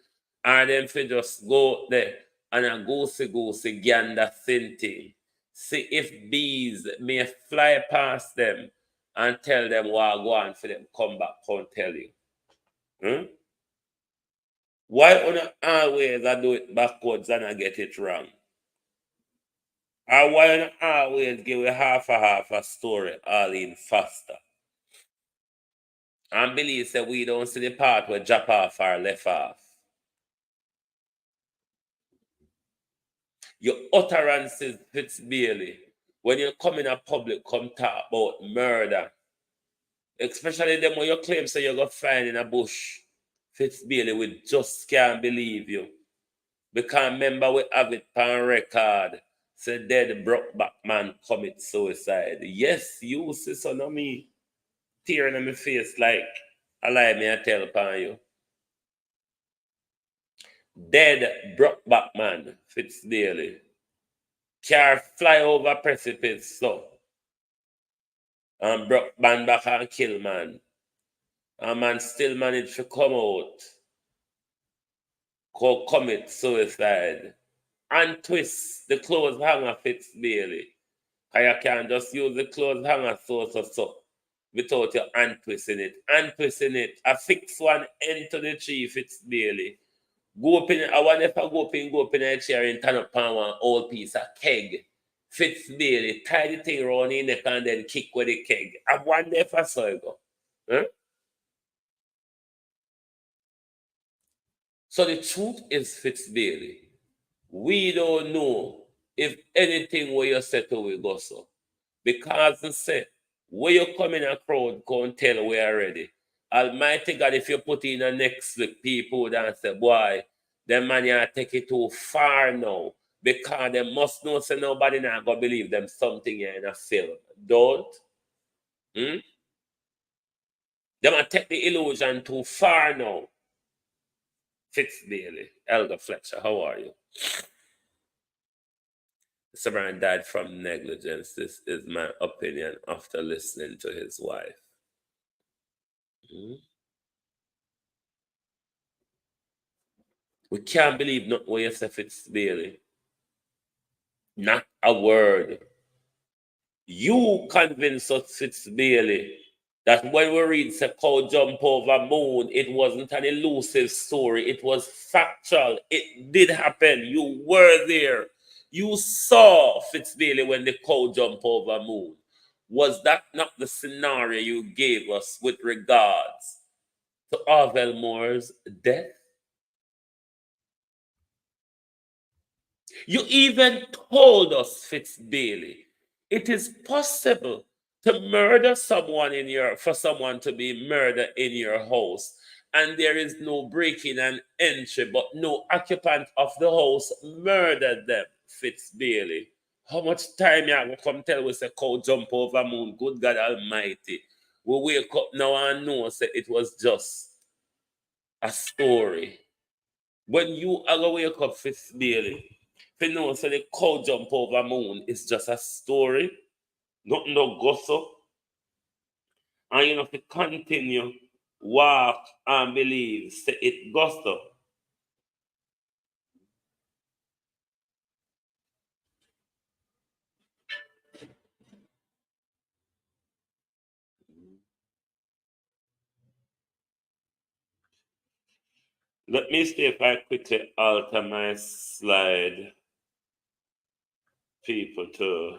And then for just go there and a goosey gander thing. See if bees may fly past them and tell them what go on for them come back and tell you. Why on always I do it backwards and I get it wrong? Or why on always give you half a story all in faster? And believe that we don't see the part where drop off or left off. Your utterances, Fitzbailey, when you come in a public, come talk about murder, especially them when you claim so you go find in a bush, Fitzbailey, we just can't believe you. Because remember we have it on record, say dead Brokeback man commit suicide. Yes, you see son of me tearing in my face like a lie me I tell upon you. Dead Brokeback man, Fitzbailey. Car fly over precipice so. And broke man back and kill man. And man still managed to come out. Go commit suicide. And twist the clothes hanger Fitzbailey. And you can't just use the clothes hanger so. Without your hand twisting it. Hand twisting it. I fix one end to the tree Fitzbailey. Go up in, I wonder if I go up in a chair and turn up on one old piece of keg. Fitzbailey, tie the thing around your neck and then kick with the keg. I wonder if I saw it go. Huh? So the truth is, Fitzbailey, we don't know if anything where you say to we go so. Because they say, where you come in a crowd, go and tell we are ready. Almighty God, if you put in a next week, people would say, boy, them man you take it too far now. Because they must know say nobody now go believe them something here in a film. Don't. Hmm? They might take the illusion too far now. Fitzbailey, Elder Fletcher, how are you? Mr. Brian died from negligence. This is my opinion after listening to his wife. We can't believe not what you say, Fitzbailey. Not a word. You convince us, Fitzbailey, that when we read the cow jump over moon, it wasn't an elusive story. It was factual. It did happen. You were there. You saw, Fitzbailey, when the cow jump over moon. Was that not the scenario you gave us with regards to Arvel Moore's death? You even told us, Fitzbailey, it is possible to murder someone for someone to be murdered in your house, and there is no breaking and entry, but no occupant of the house murdered them, Fitzbailey. How much time you gonna come tell us a cow jump over moon? Good God Almighty. We wake up now and know say it was just a story. When you are gonna wake up, Fitzbailey, if you know, so the cow jump over moon is just a story, nothing no gossip, and you have to continue, walk and believe, say it gossip. Let me see if I quickly alter my slide, people, to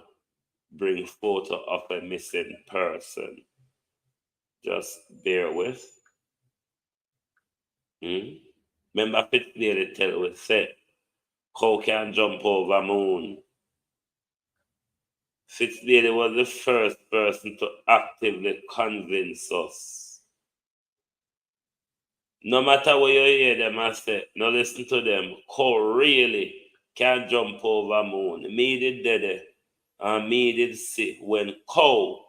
bring photo of a missing person. Just bear with. Remember, Fitzgerald tell us, say, cow can jump over moon. Fitzgerald was the first person to actively convince us. No matter what you hear them I say, no listen to them. Cow really can jump over moon. Me did dead and me did see when cow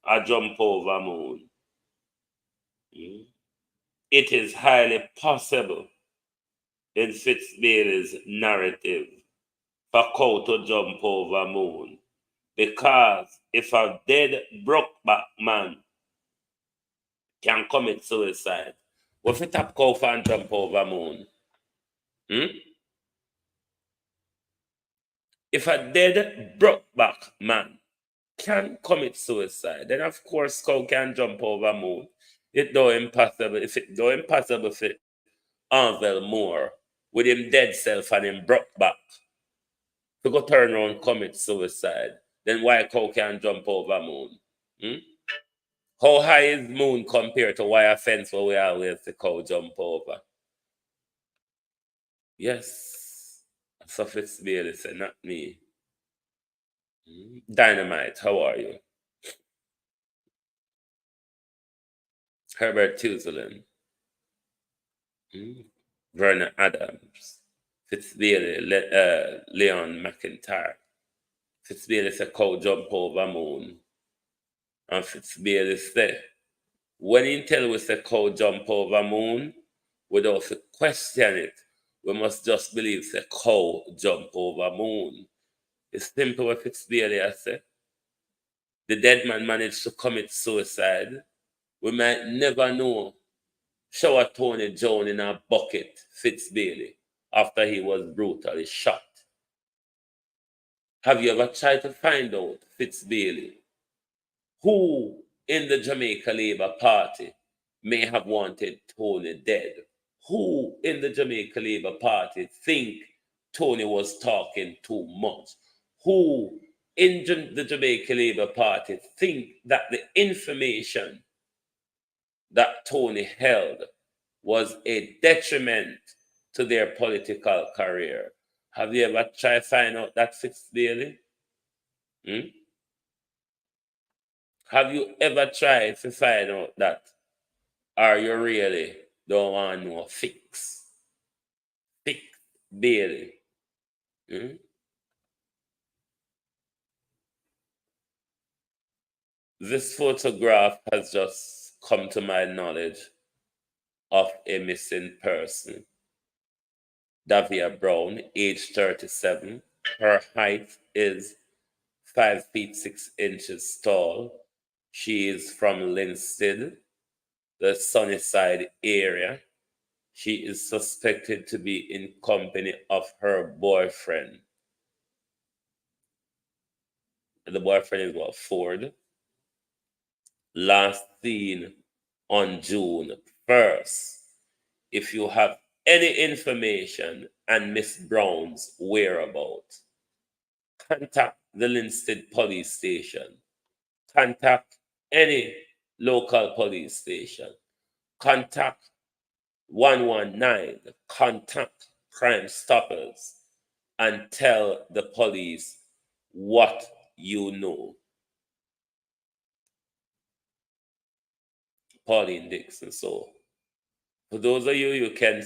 a jump over moon. It is highly possible in Fitzbailey's narrative for cow to jump over moon. Because if a dead Brokeback man can commit suicide, what if tap cow and jump over moon? If a dead Brokeback man can commit suicide, then of course cow can jump over moon. It though impossible. If it though impossible for Arvel Moore with him dead self and him Brokeback to go turn around commit suicide, then why cow can jump over moon? How high is moon compared to wire fence where we always the cow jump over? Yes. So Fitzbailey said, not me. Dynamite, how are you? Herbert Tuzelin. Vernon Adams. Fitzbailey, Leon McIntyre. Fitzbailey said, cow jump over moon. And Fitzbailey said, when he tell us a cow jump over moon, without to question it, we must just believe the cow jump over moon. It's simple what Fitzbailey has said. The dead man managed to commit suicide. We might never know. Shower Tony Jones in a bucket, Fitzbailey, after he was brutally shot. Have you ever tried to find out, Fitzbailey, who in the Jamaica Labour Party may have wanted Tony dead? Who in the Jamaica Labour Party think Tony was talking too much? Who in the Jamaica Labour Party think that the information that Tony held was a detriment to their political career. Have you ever tried find out that 6 daily? Have you ever tried to find out that? Or you really don't want no fix daily? This photograph has just come to my knowledge of a missing person. Davia Brown, age 37. Her height is 5 feet 6 inches tall. She is from Linstead, the Sunnyside area. She is suspected to be in company of her boyfriend. The boyfriend is what, Ford? Last seen on June 1st. If you have any information and Miss Brown's whereabouts, contact the Linstead police station. Contact any local police station. Contact 119. Contact Crime Stoppers and tell the police what you know. Pauline Dixon. So for those of you, you can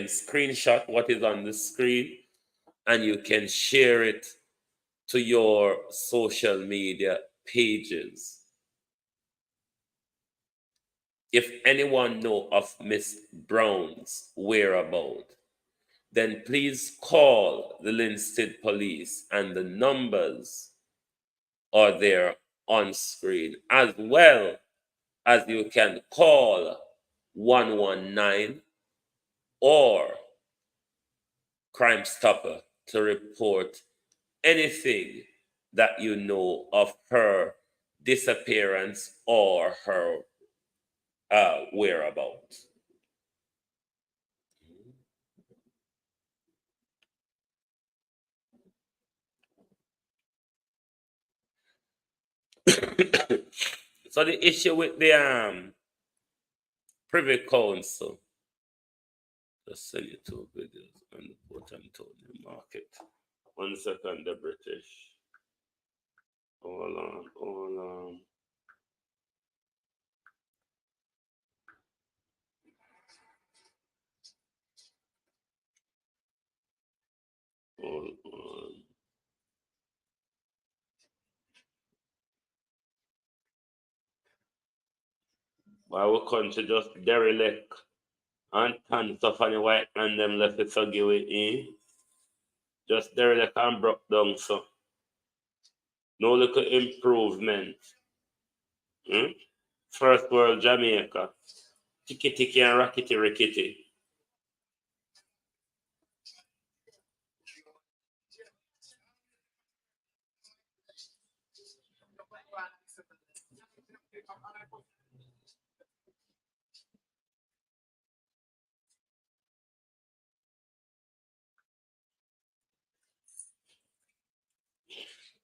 screenshot what is on the screen and you can share it to your social media pages. If anyone know of Miss Brown's whereabouts, then please call the Linstead police, and the numbers are there on screen, as well as you can call 119 or Crime Stopper to report anything that you know of her disappearance or her whereabouts. So the issue with the Privy Council, just send you 2 videos on the Port Antonio market. 1 second, the British. Hold on. Hold on. Our country just derelict and tons of any white man them left it forgive it, just derelict and broke down, so no little improvement. First world Jamaica, tiki tiki and rackety rickety.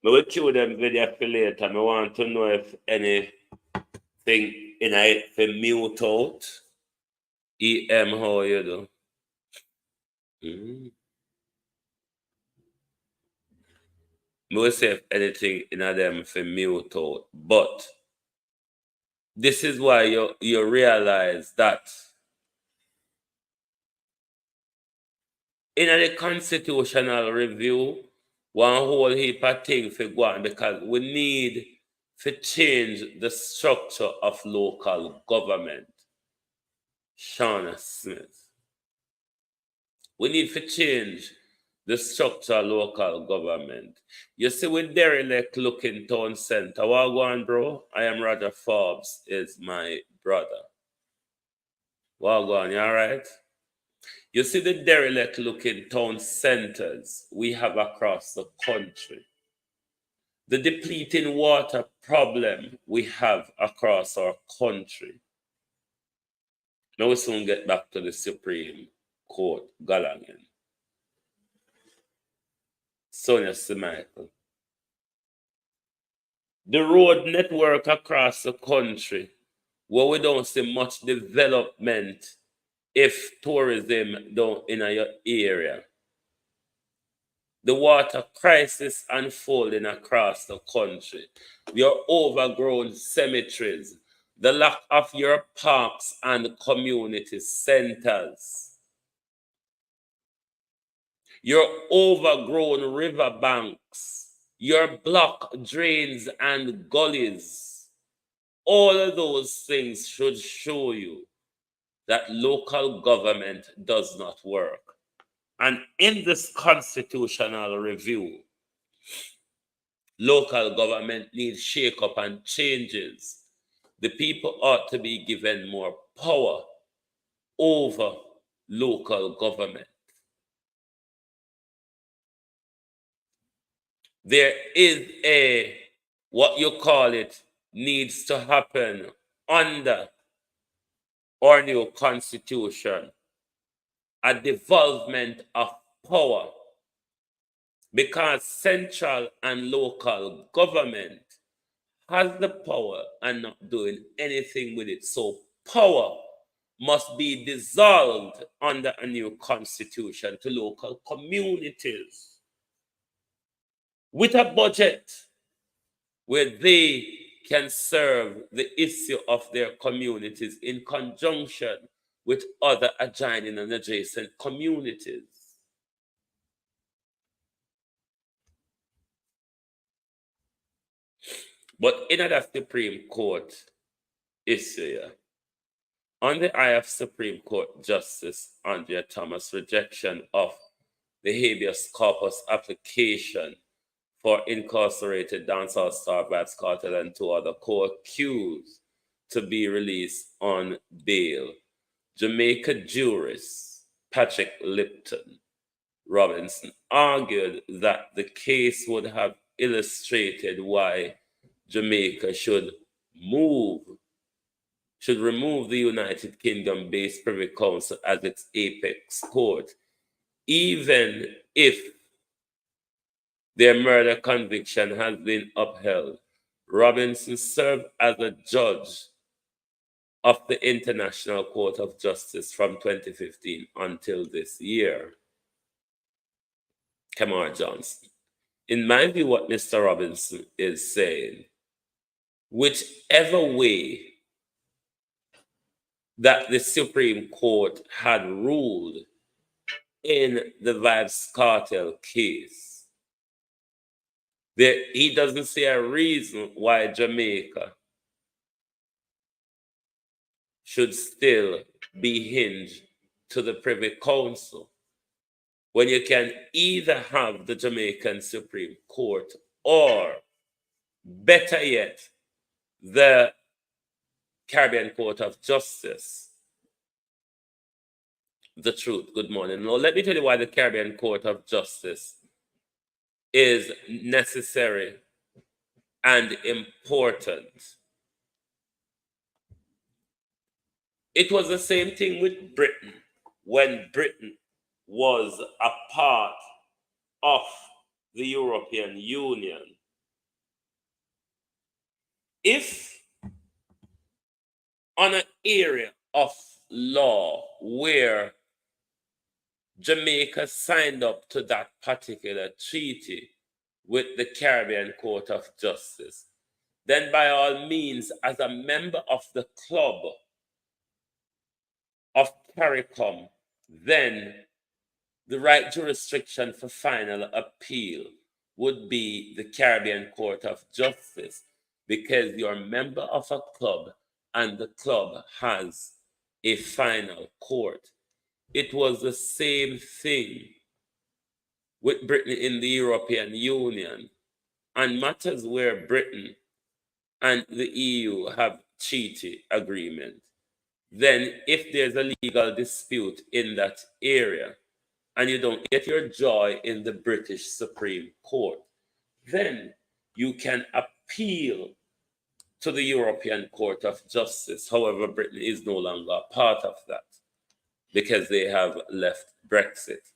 I will cue them video for later. I want to know if anything in it for mute out. How you do? I will say if anything in them for mute out. But this is why you realize that in a constitutional review, one whole heap of things for go on, because we need to change the structure of local government. Shauna Smith. We need to change the structure of local government. You see, with derelict looking town center, what go on, bro? I am Roger Forbes, is my brother. What go on, you all right? You see the derelict looking town centers we have across the country. The depleting water problem we have across our country. Now we soon get back to the Supreme Court, Gallagher. Sonia Semichael. The road network across the country, where we don't see much development if tourism don't in your area. The water crisis unfolding across the country, your overgrown cemeteries, the lack of your parks and community centers, your overgrown riverbanks, your blocked drains and gullies. All of those things should show you that local government does not work. And in this constitutional review, local government needs shake-up and changes. The people ought to be given more power over local government. There is a, what you call it, needs to happen under our new constitution, a devolvement of power, because central and local government has the power and not doing anything with it. So power must be dissolved under a new constitution to local communities with a budget where they can serve the issue of their communities in conjunction with other adjoining and adjacent communities. But in that Supreme Court issue, on the eye of Supreme Court Justice Andrea Thomas' rejection of the habeas corpus application for incarcerated dancehall star Vybz Kartel and two other co-accused to be released on bail, Jamaica jurist Patrick Lipton Robinson argued that the case would have illustrated why Jamaica should remove the United Kingdom-based Privy Council as its apex court, even if their murder conviction has been upheld. Robinson served as a judge of the International Court of Justice from 2015 until this year. Kamar Johnson. In my view, what Mr. Robinson is saying, whichever way that the Supreme Court had ruled in the Vybz Kartel case, he doesn't see a reason why Jamaica should still be hinged to the Privy Council when you can either have the Jamaican Supreme Court or, better yet, the Caribbean Court of Justice. The truth. Good morning. Now, let me tell you why the Caribbean Court of Justice is necessary and important. It was the same thing with Britain when Britain was a part of the European Union. If on an area of law where Jamaica signed up to that particular treaty with the Caribbean Court of Justice, then by all means, as a member of the club of CARICOM, then the right jurisdiction for final appeal would be the Caribbean Court of Justice, because you're a member of a club and the club has a final court. It was the same thing with Britain in the European Union, and matters where Britain and the EU have treaty agreement. Then if there's a legal dispute in that area and you don't get your joy in the British Supreme Court, then you can appeal to the European Court of Justice. However, Britain is no longer a part of that because they have left Brexit.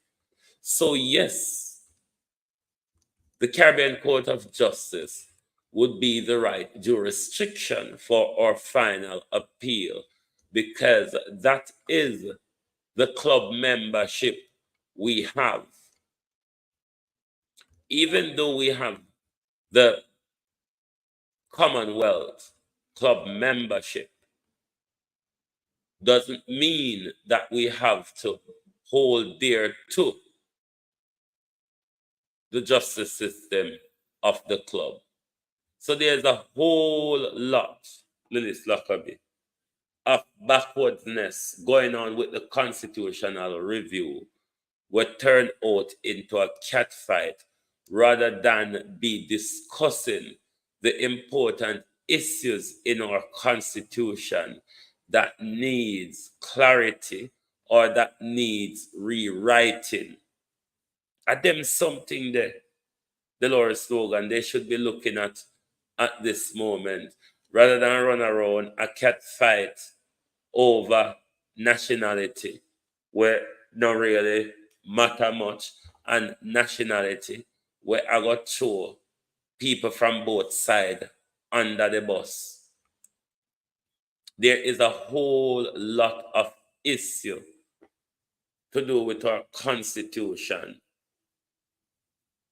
So yes, the Caribbean Court of Justice would be the right jurisdiction for our final appeal, because that is the club membership we have. Even though we have the Commonwealth club membership, doesn't mean that we have to hold dear to the justice system of the club. So there's a whole lot, Lillis Lockerbie, of backwardness going on with the constitutional review will turn out into a catfight rather than be discussing the important issues in our constitution that needs clarity or that needs rewriting. And them something there, the Lord's slogan, they should be looking at this moment, rather than run around a cat fight over nationality, where not really matter much, and nationality, where I got throw people from both sides under the bus. There is a whole lot of issue to do with our constitution.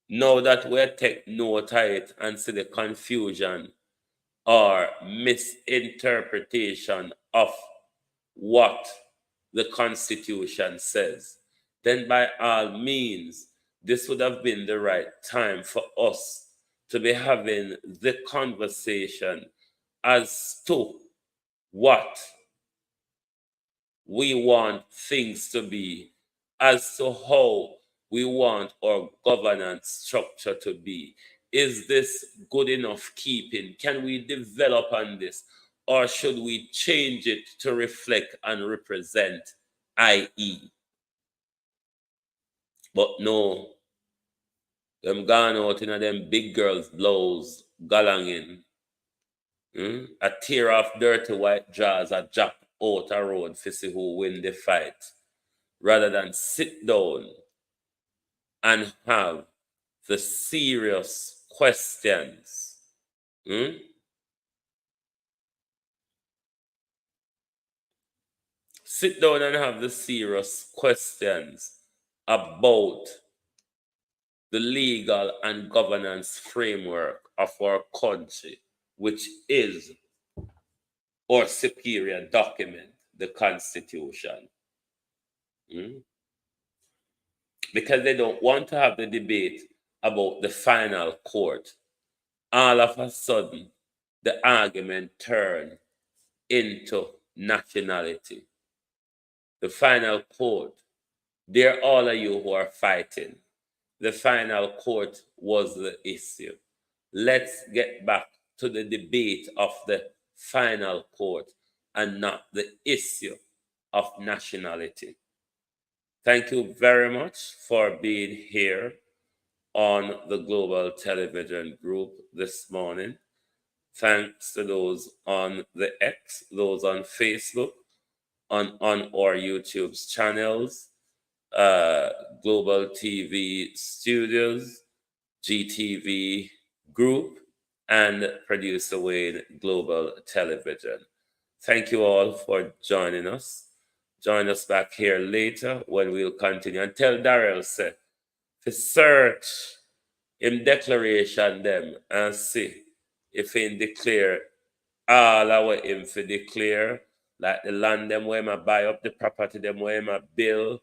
Now that we take note of it and see the confusion or misinterpretation of what the Constitution says, then by all means, this would have been the right time for us to be having the conversation as to what we want things to be, as to how we want our governance structure to be. Is this good enough keeping? Can we develop on this? Or should we change it to reflect and represent IE? But no, them gone out in them big girls' blows, galanging. A tear off dirty white jaws, a jump out a road to see who win the fight, rather than sit down and have the serious questions. Sit down and have the serious questions about the legal and governance framework of our country, which is our superior document, the Constitution. Because they don't want to have the debate about the final court. All of a sudden, the argument turned into nationality. The final court, they're all of you who are fighting. The final court was the issue. Let's get back to the debate of the final court and not the issue of nationality. Thank you very much for being here on the Global Television Group this morning. Thanks to those on the X, those on Facebook, on our YouTube channels, Global TV Studios, GTV Group, and Producer Wayne Global Television. Thank you all for joining us. Join us back here later when we'll continue. And tell Darrell, say, to search in declaration them and see if he declare all our him for declare, like the land them where I buy up, the property them where I build,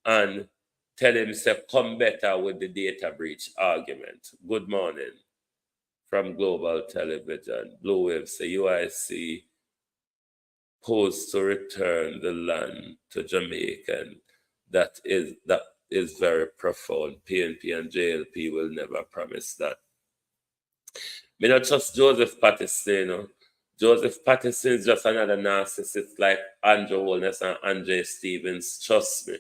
and tell him to come better with the data breach argument. Good morning from Global Television. Blue Wave say UIC posed to return the land to Jamaican. That is very profound. PNP and JLP will never promise that. Me not trust Joseph Patterson, you know. Joseph Patterson is just another narcissist like Andrew Holness and Andre Stevens. Trust me.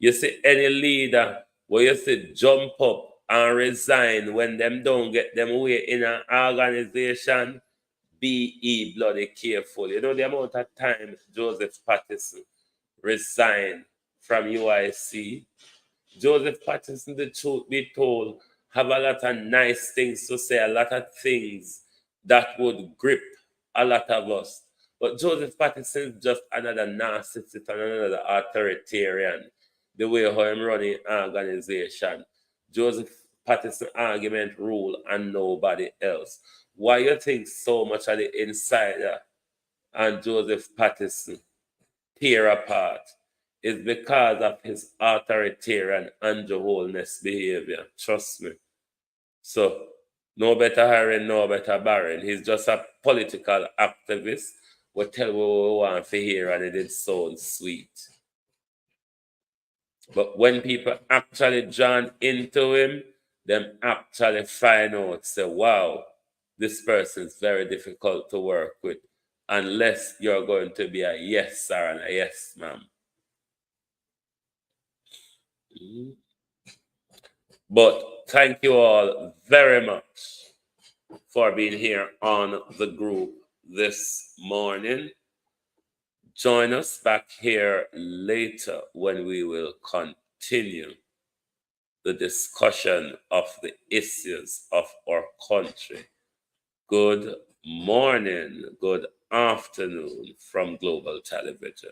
You see any leader where you see jump up and resign when them don't get them way in an organization, be bloody careful. You know the amount of time Joseph Patterson resigned from UIC. Joseph Patterson, the truth be told, have a lot of nice things to say, a lot of things that would grip a lot of us. But Joseph Patterson is just another narcissist and another authoritarian. The way how him running organization. Joseph Patterson argument rule and nobody else. Why you think so much of the insider and Joseph Patterson tear apart is because of his authoritarian and Jehovah's behavior. Trust me. So no better hiring, no better barring. He's just a political activist. We tell what we want to hear and it is so sweet. But when people actually join into him, them actually find out, say, wow, this person is very difficult to work with unless you're going to be a yes sir and a yes ma'am. But thank you all very much for being here on the group this morning. Join us back here later when we will continue the discussion of the issues of our country. Good morning, good afternoon from Global Television.